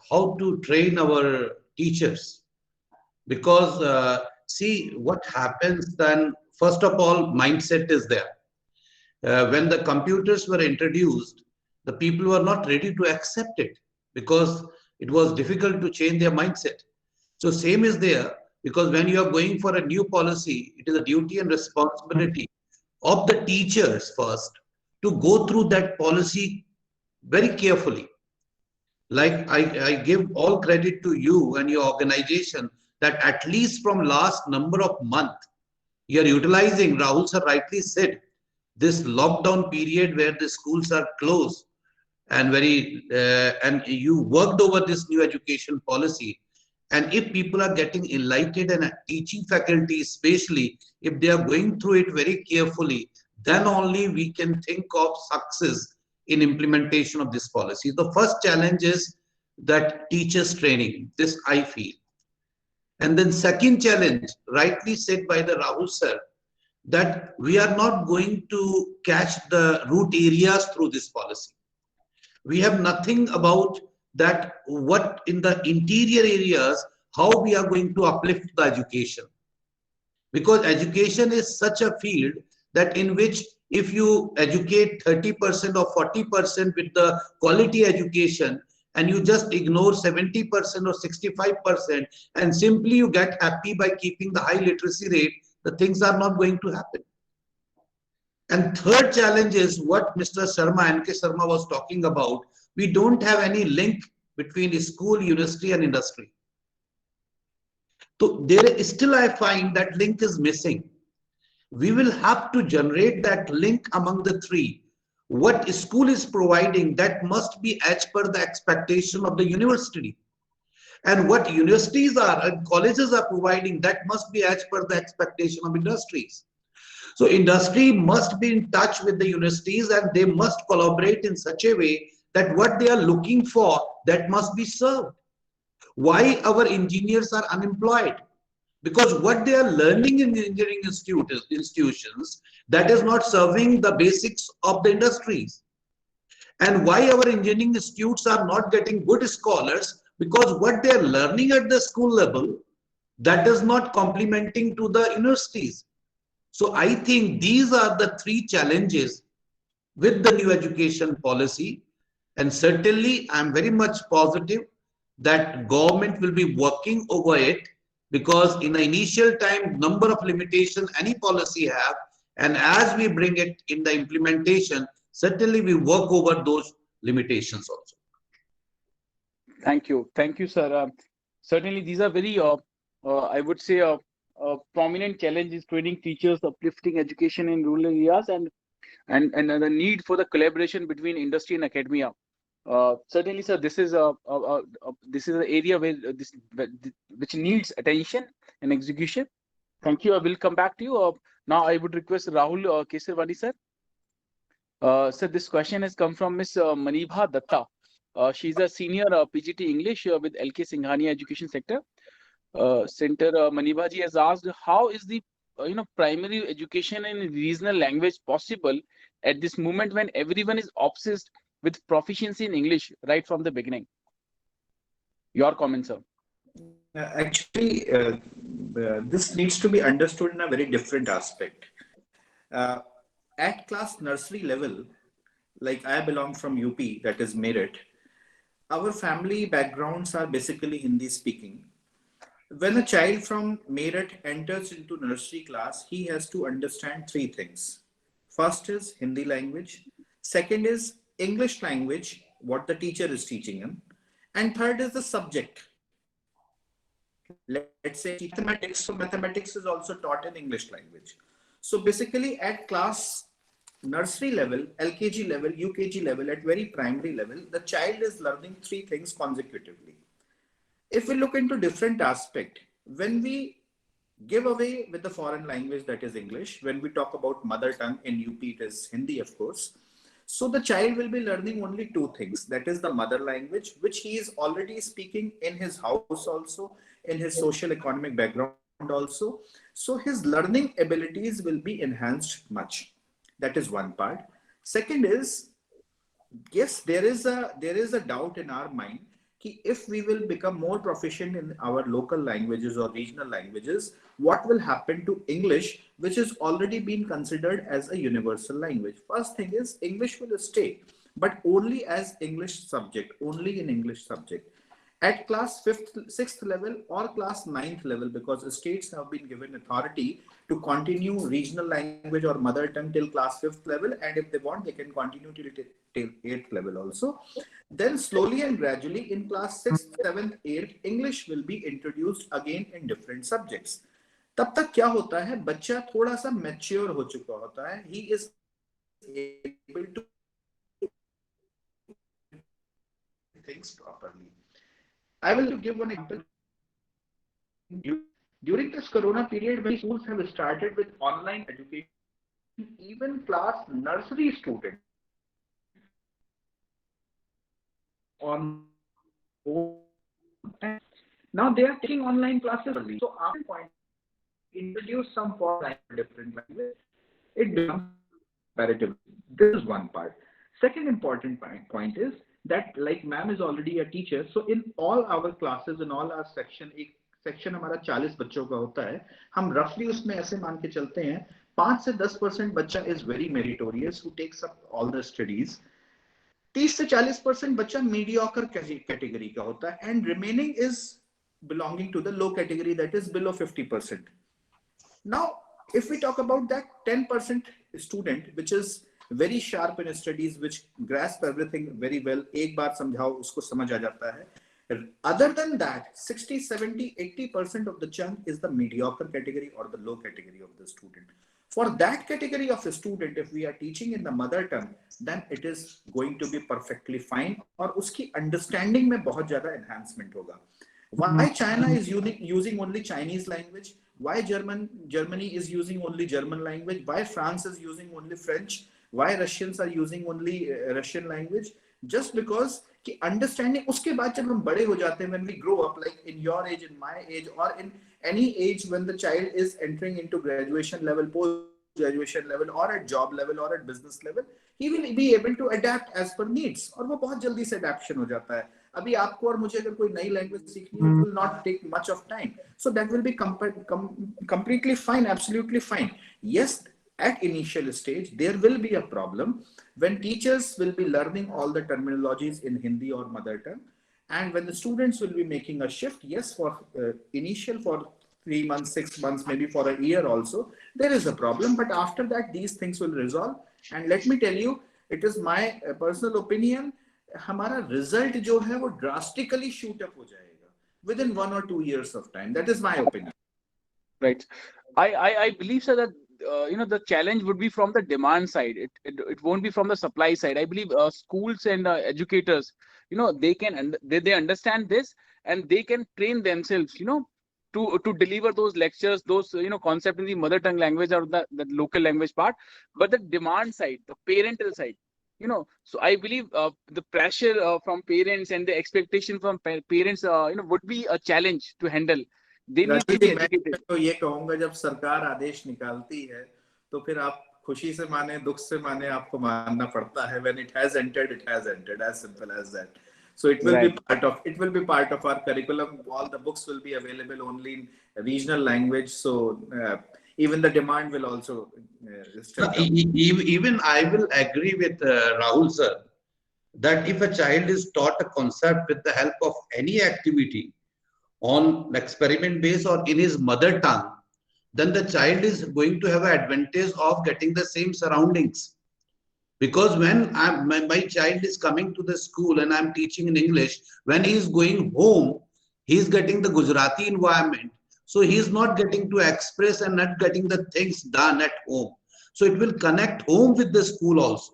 how to train our teachers. Because see what happens then, first of all, mindset is there. When the computers were introduced, the people were not ready to accept it because it was difficult to change their mindset. So same is there, because when you are going for a new policy, it is a duty and responsibility of the teachers first to go through that policy very carefully. Like I give all credit to you and your organization that at least from last number of months, you're utilizing, Rahul sir rightly said, this lockdown period where the schools are closed and and you worked over this new education policy. And if people are getting enlightened and teaching faculty, especially if they are going through it very carefully, then only we can think of success in implementation of this policy. The first challenge is that teachers training, this I feel. And then second challenge, rightly said by the Rahul sir, that we are not going to catch the root areas through this policy. We have nothing about that, what in the interior areas, how we are going to uplift the education. Because education is such a field that in which if you educate 30% or 40% with the quality education and you just ignore 70% or 65% and simply you get happy by keeping the high literacy rate, the things are not going to happen. And third challenge is what Mr. Sharma, N.K. Sharma was talking about. We don't have any link between school, university and industry. So there is still, I find that link is missing. We will have to generate that link among the three. What school is providing, that must be as per the expectation of the university. And what universities are and colleges are providing, that must be as per the expectation of industries. So industry must be in touch with the universities and they must collaborate in such a way that what they are looking for, that must be served. Why our engineers are unemployed? Because what they are learning in the engineering institutions, that is not serving the basics of the industries. And why our engineering institutes are not getting good scholars? Because what they are learning at the school level, that is not complementing to the universities. So I think these are the 3 challenges with the new education policy. And certainly I'm very much positive that government will be working over it, because in the initial time, number of limitations any policy have, and as we bring it in the implementation, certainly we work over those limitations also. Thank you, sir. Certainly, these are very, I would say, prominent challenges: training teachers, uplifting education in rural areas, and the need for the collaboration between industry and academia. Certainly, sir, this is an area where which needs attention and execution. Thank you. I will come back to you. Now, I would request Rahul Kesarwani, sir. Sir, this question has come from Miss Manibha Datta. She's a senior PGT English with LK Singhania Education Center. Manibha ji has asked, how is the primary education in regional language possible at this moment when everyone is obsessed with proficiency in English right from the beginning? Your comment, sir. Actually, this needs to be understood in a very different aspect. At class nursery level, like I belong from UP, that is Meerut, our family backgrounds are basically Hindi speaking. When a child from Meerut enters into nursery class, he has to understand three things. First is Hindi language. Second is English language, what the teacher is teaching him. And third is the subject. Let's say mathematics. So mathematics is also taught in English language. So basically at class nursery level, LKG level, UKG level, at very primary level, the child is learning three things consecutively. If we look into different aspect, when we give away with the foreign language, that is English, when we talk about mother tongue in UP, it is Hindi, of course. So the child will be learning only two things. That is the mother language, which he is already speaking in his house also, in his social economic background also. So his learning abilities will be enhanced much. That is one part. Second is, yes, there is a doubt in our mind कि if we will become more proficient in our local languages or regional languages, what will happen to English, which is already been considered as a universal language? First thing is English will stay, but only as English subject, only in English subject. At class 5th, 6th level or class 9th level, because states have been given authority to continue regional language or mother tongue till class 5th level, and if they want, they can continue till 8th level also. Then slowly and gradually in class 6th, 7th, 8th, English will be introduced again in different subjects. तब तक क्या होता है, बच्चा थोड़ा सा mature हो चुका होता है, he is able to things properly. I will give one example. During this corona period, when schools have started with online education, even class nursery students on now they are taking online classes only. So after point introduce some foreign different language, it becomes comparative. This is one part. Second important point is that, like ma'am is already a teacher, so in all our classes, in all our section, एक section हमारा 40 बच्चों का होता है, हम रफली उसमें ऐसे मान के चलते हैं 5 से 10% बच्चा is very meritorious who takes up all the studies, 30 से 40% बच्चा मीडियोकर कैटेगरी का होता है, and remaining is belonging to the low category, that is below 50%. Now if we talk about that 10% student which is very sharp in studies, which grasp everything very well, एक बार समझाओ उसको समझ आ जाता है. Other than that, 60, 70, 80% of the chunk is the mediocre category or the low category of the student. For that category of a student, if we are teaching in the mother tongue, then it is going to be perfectly fine, और उसकी understanding में बहुत ज़्यादा enhancement होगा. Why China is using only Chinese language? Why Germany is using only German language? Why France is using only French? Why Russians are using only Russian language? Just because कि understanding उसके बाद जब हम बड़े हो जाते हैं, when we grow up, like in your age, in my age, or in any age when the child is entering into graduation level, post graduation level, or at job level, or at business level, he will be able to adapt as per needs, और वो बहुत जल्दी से adaptation हो जाता है. अभी आपको और मुझे अगर कोई नई लैंग्वेज सीखनी हो, it will not take much of time, so that will be completely fine, absolutely fine. Yes, at initial stage there will be a problem when teachers will be learning all the terminologies in Hindi or mother tongue, and when the students will be making a shift, yes, for initial, for 3 months, 6 months, maybe for a year also, there is a problem, but after that these things will resolve. And let me tell you, it is my personal opinion, हमारा result जो है वो drastically shoot up हो जाएगा within 1 or 2 years of time. That is my opinion. Right. I believe, sir, that the challenge would be from the demand side. It won't be from the supply side. I believe schools and educators, they understand this, and they can train themselves, to deliver those lectures, those concept in the mother tongue language or the local language part. But the demand side, the parental side, so I believe the pressure from parents and the expectation from parents, would be a challenge to handle. They need to be educated. तो ये कहूंगा, जब सरकार आदेश निकालती है तो फिर आप खुशी से माने, दुख से माने, आपको मानना पड़ता है. When it has entered, it has entered, as simple as that. So it will Right. be part of our curriculum. All the books will be available only in regional language. So even the demand will also step up. Even I will agree with Rahul sir that if a child is taught a concept with the help of any activity on experiment base or in his mother tongue, then the child is going to have an advantage of getting the same surroundings. Because when my child is coming to the school and I'm teaching in English, when he is going home, he is getting the Gujarati environment. So he is not getting to express and not getting the things done at home. So it will connect home with the school also.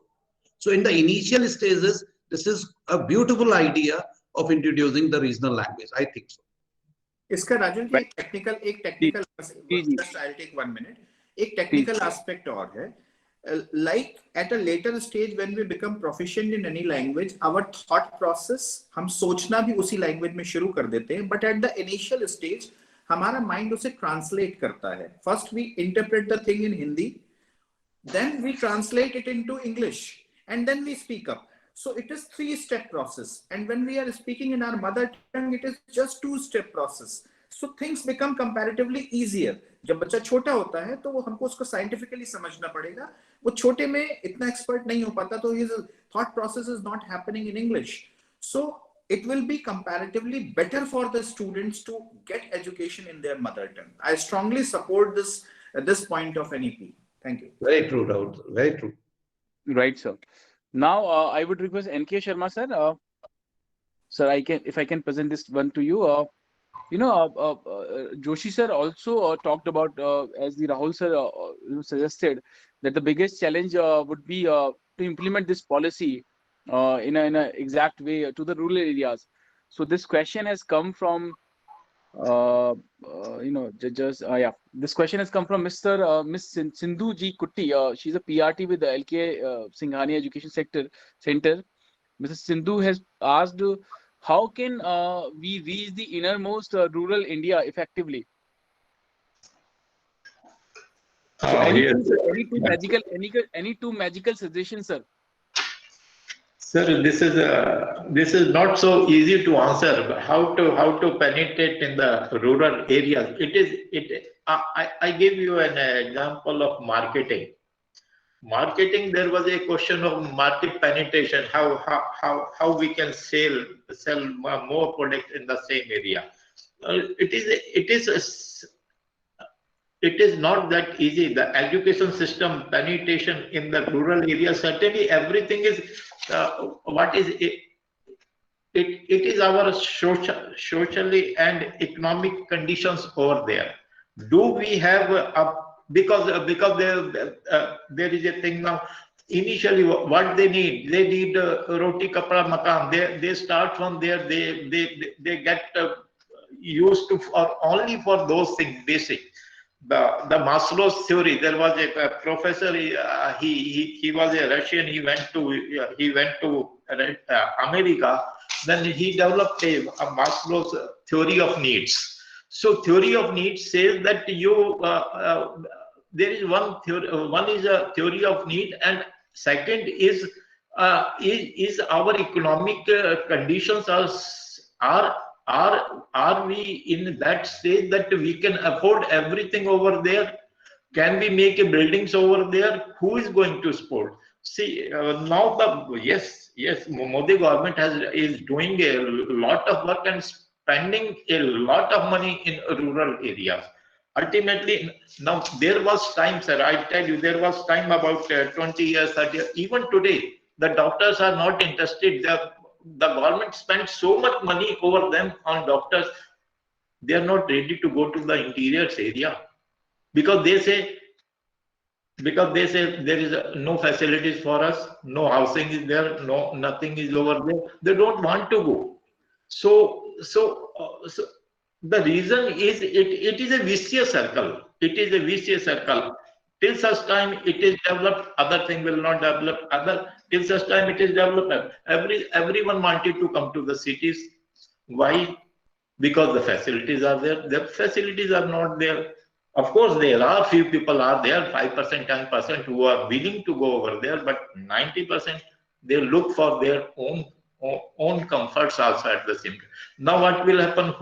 So in the initial stages, this is a beautiful idea of introducing the regional language. I think so. इसका राजन जी एक technical जी। Just I take 1 minute, एक technical aspect और है, like at a later stage when we become proficient in any language, our thought process, हम सोचना भी उसी लैंग्वेज में शुरू कर देते हैं, but at the initial stage हमारा माइंड उसे ट्रांसलेट करता है. First we interpret the thing in Hindi, then we translate it into English, and then we speak up. So it is 3-step process, and when we are speaking in our mother tongue, it is just 2-step process. So things become comparatively easier. जब बच्चा छोटा होता है तो वो हमको उसको scientifically समझना पड़ेगा. वो छोटे में इतना एक्सपर्ट नहीं हो पाता, तो his thought process is not happening in English. So it will be comparatively better for the students to get education in their mother tongue. I strongly support this point of NEP. Thank you. Very true, Rahul. Very true. Right, sir. Now, I would request NK Sharma, sir. Sir, if I can present this one to you. Joshi sir also talked about, as the Rahul sir suggested, that the biggest challenge would be to implement this policy in an exact way to the rural areas. So this question has come from, this question has come from Miss Sindhu G Kutti. She's a PRT with the LK Singhania Education Center. Mrs. Sindhu has asked, how can we reach the innermost rural India effectively? Any two magical suggestions, sir? Sir, this is not so easy to answer. How to penetrate in the rural areas? I give you an example of marketing. Marketing, there was a question of market penetration. How we can sell more product in the same area. It is not that easy. The education system penetration in the rural area, certainly everything is it is our socially and economic conditions over there. Do we have because there is a thing now. Initially, what they need roti, kapra, makan. They start from there. They get used to only for those things basic. The Maslow's theory. There was a professor. He was a Russian. He went to America. Then he developed a Maslow's theory of needs. So theory of needs says that there is one theory. One is a theory of need, and second is our economic conditions are we in that stage that we can afford everything over there? Can we make a buildings over there? Who is going to support? See, now yes, Modi government is doing a lot of work and spending a lot of money in rural areas. Ultimately, now there was time, sir. I tell you, there was time about 20 years, 30 years. Even today, the doctors are not interested. The government spends so much money over them on doctors. They are not ready to go to the interior area because they say there is no facilities for us, no housing is there, no nothing is over there. They don't want to go. So the reason is it is a vicious circle. It is a vicious circle. Till such time it is developed, other thing will not develop. Till such time it is developed. Everyone wanted to come to the cities. Why? Because the facilities are there. The facilities are not there. Of course, there are few people are there, 5%, 10% who are willing to go over there, but 90% they look for their own own comforts also at the same time. Now what will happen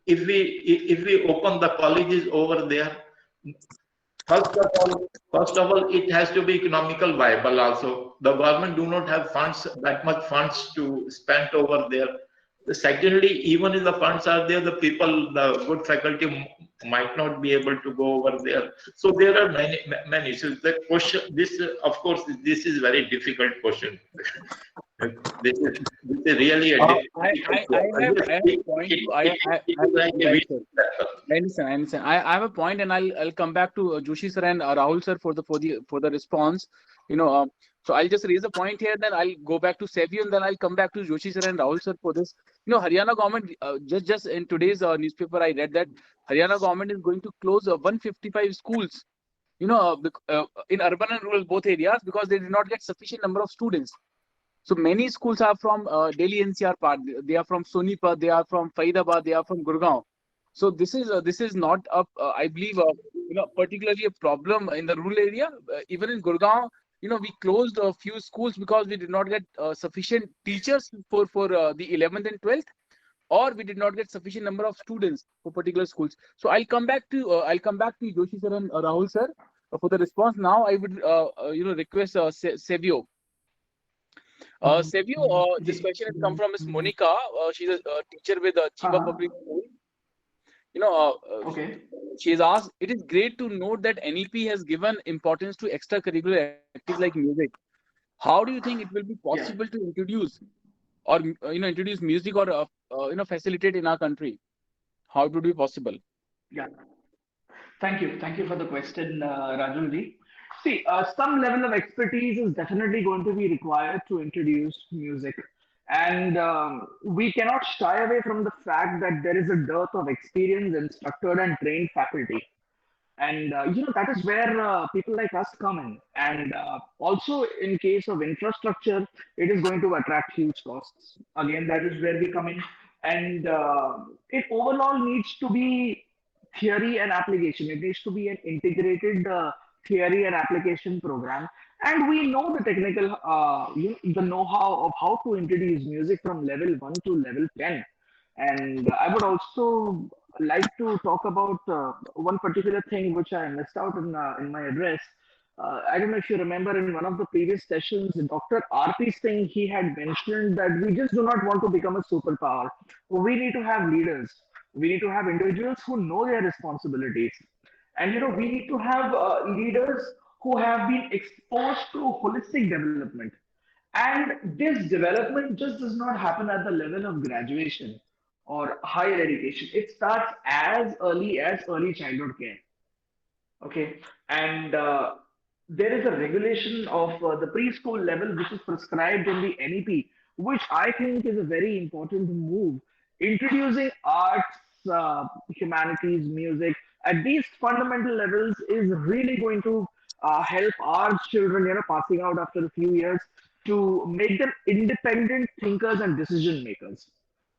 if we open the colleges over there? First of all, it has to be economical viable also. The government do not have funds, that much funds to spend over there. Secondly, even if the funds are there, the people, the good faculty might not be able to go over there. So there are many issues. The question, this of course, this is very difficult question. This is really a difficult I have a point. Right, sir. I understand. I have a point, and I'll come back to Joshi sir and Rahul sir for the response. So I'll just raise a point here, then I'll go back to Sevi, and then I'll come back to Joshi sir and Rahul sir for this. Haryana government, just in today's newspaper, I read that Haryana government is going to close 155 schools, in urban and rural both areas, because they did not get sufficient number of students. So many schools are from Delhi NCR part. They are from Sonipat, they are from Faridabad, they are from Gurgaon. So this is not I believe particularly a problem in the rural area. Even in Gurgaon, we closed a few schools because we did not get sufficient teachers for the 11th and 12th, or we did not get sufficient number of students for particular schools. So I'll come back to Joshi sir and Rahul sir for the response. Now I would request Sevio. Sevio, this question has come from Ms. Monica. She's a teacher with Chiba Public School. Okay. She has asked, it is great to note that NEP has given importance to extracurricular activities like music. How do you think it will be possible to introduce or introduce music or facilitate in our country? How it would be possible? Yeah. Thank you for the question, Rajulji. See, some level of expertise is definitely going to be required to introduce music. And we cannot shy away from the fact that there is a dearth of experienced, instructed, and trained faculty. And that is where people like us come in. And also, in case of infrastructure, it is going to attract huge costs. Again, that is where we come in. And it overall needs to be theory and application. It needs to be an integrated theory and application program. And we know the technical, the know-how of how to introduce music from level 1 to level 10. And I would also like to talk about one particular thing which I missed out in my address. I don't know if you remember in one of the previous sessions, Dr. R.P. Singh, he had mentioned that we just do not want to become a superpower. We need to have leaders. We need to have individuals who know their responsibilities. And, we need to have leaders who have been exposed to holistic development. And this development just does not happen at the level of graduation or higher education. It starts as early childhood care. Okay. And there is a regulation of the preschool level which is prescribed in the NEP, which I think is a very important move. Introducing arts, humanities, music at these fundamental levels is really going to help our children, passing out after a few years, to make them independent thinkers and decision makers.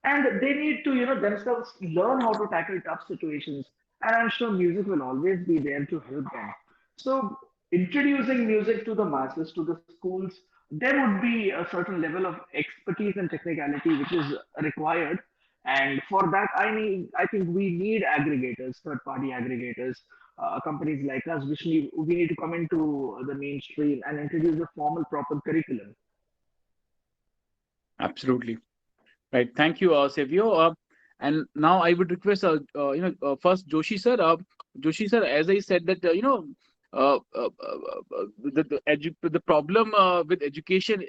And they need to, themselves learn how to tackle tough situations. And I'm sure music will always be there to help them. So introducing music to the masses, to the schools, there would be a certain level of expertise and technicality which is required. And for that, I think we need aggregators, third-party aggregators, companies like us, we need to come into the mainstream and introduce a formal, proper curriculum. Absolutely. Right. Thank you, Sevio. And now I would request, first Joshi sir. Joshi sir, as I said that, the problem with education,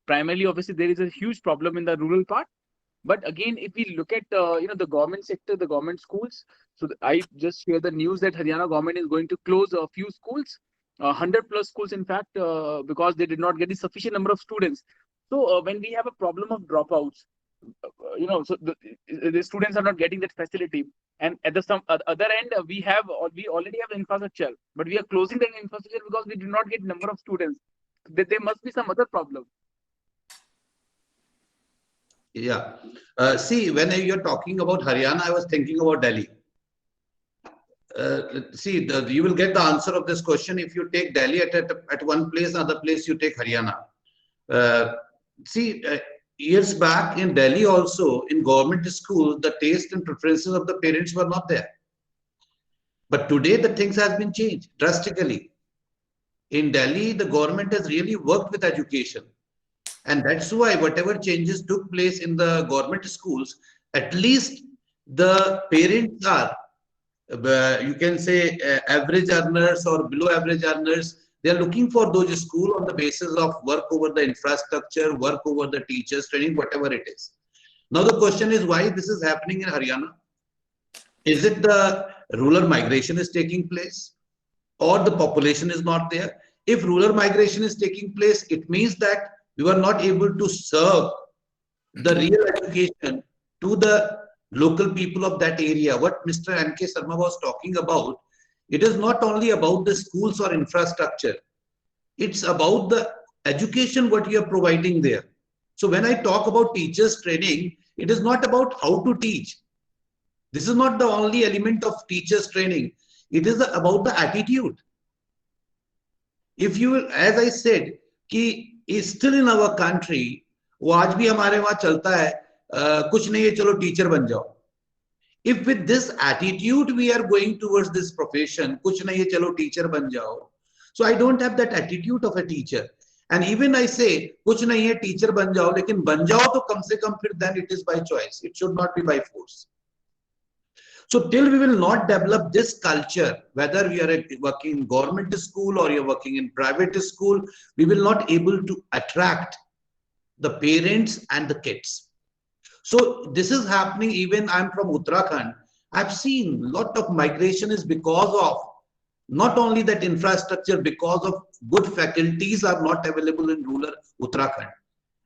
primarily, obviously, there is a huge problem in the rural part. But again, if we look at the government sector, the government schools, so I just share the news that Haryana government is going to close a few schools, 100 plus schools, in fact, because they did not get the sufficient number of students. So when we have a problem of dropouts, so the students are not getting that facility, and at the other end, we already have infrastructure, but we are closing that infrastructure because we do not get number of students. There must be some other problem. Yeah. See, when you're talking about Haryana, I was thinking about Delhi. You will get the answer of this question if you take Delhi at one place, another place you take Haryana. years back in Delhi also, in government schools, the taste and preferences of the parents were not there. But today the things has been changed drastically. In Delhi, the government has really worked with education. And that's why whatever changes took place in the government schools, at least the parents are, you can say, average earners or below average earners. They are looking for those schools on the basis of work over the infrastructure, work over the teachers, training, whatever it is. Now the question is why this is happening in Haryana. Is it the rural migration is taking place or the population is not there? If rural migration is taking place, it means that we were not able to serve the real education to the local people of that area. What Mr. N.K. Sharma was talking about, it is not only about the schools or infrastructure. It's about the education, what you are providing there. So when I talk about teachers training, it is not about how to teach. This is not the only element of teachers training. It is about the attitude. If you will, as I said, कि is still in our country, वो आज भी हमारे वहाँ चलता है, कुछ नहीं है, चलो टीचर बन जाओ. If with this attitude we are going towards this profession, कुछ नहीं है, चलो टीचर बन जाओ. So I don't have that attitude of a teacher. And even I say, कुछ नहीं है, टीचर बन जाओ, लेकिन बन जाओ तो कम से कम फिर then it is by choice. It should not be by force. So till we will not develop this culture, whether we are working in government school or you're working in private school, we will not able to attract the parents and the kids. So this is happening. Even I'm from Uttarakhand. I've seen a lot of migration is because of not only that infrastructure, because of good faculties are not available in rural Uttarakhand.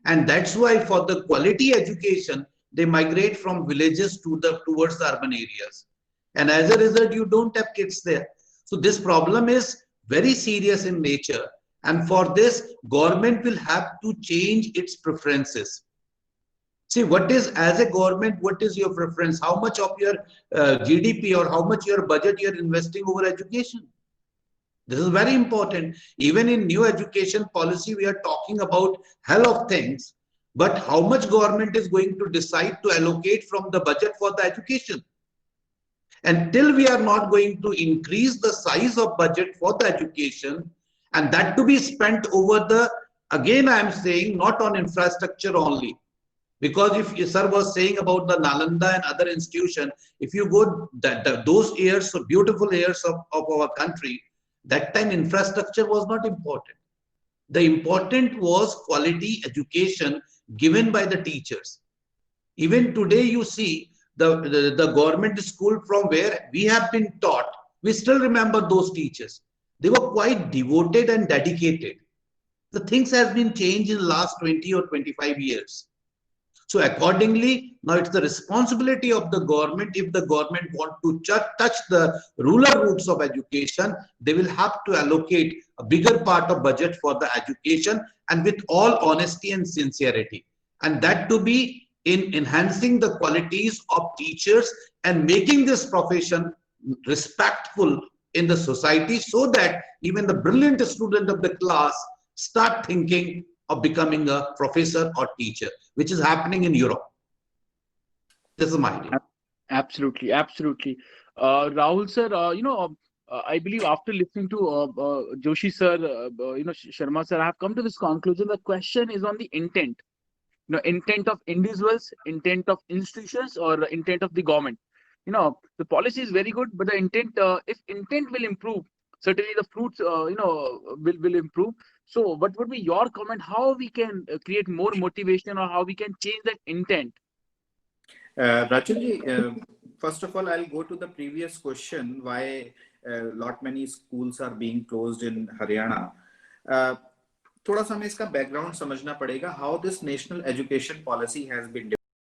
And that's why for the quality education, they migrate from villages to towards the urban areas. And as a result, you don't have kids there. So this problem is very serious in nature. And for this, government will have to change its preferences. See, what is, as a government, what is your preference? How much of your GDP or how much your budget you're investing over education? This is very important. Even in new education policy, we are talking about hell of things. But how much government is going to decide to allocate from the budget for the education? Until we are not going to increase the size of budget for the education, and that to be spent over the, again I am saying, not on infrastructure only. Because if sir was saying about the Nalanda and other institution, if you go those years, so beautiful years of our country, that time infrastructure was not important. The important was quality education given by the teachers. Even today you see the government school from where we have been taught, we still remember those teachers. They were quite devoted and dedicated. The things has been changed in the last 20 or 25 years. So accordingly, now it's the responsibility of the government. If the government want to touch the rural roots of education, they will have to allocate a bigger part of budget for the education, and with all honesty and sincerity. And that to be in enhancing the qualities of teachers and making this profession respectful in the society, so that even the brilliant student of the class start thinking of becoming a professor or teacher, which is happening in Europe. This is my idea. Absolutely, absolutely. Rahul sir, I believe after listening to Joshi sir, Sharma sir, I have come to this conclusion. The question is on the intent. Intent of individuals, intent of institutions, or intent of the government. The policy is very good, but the intent, if intent will improve, certainly the fruits, will improve. So what would be your comment? How we can create more motivation, or how we can change that intent? Rajulji, first of all, I'll go to the previous question, why lot many schools are being closed in Haryana. थोड़ा सा हमें इसका background समझना पड़ेगा, how this national education policy has been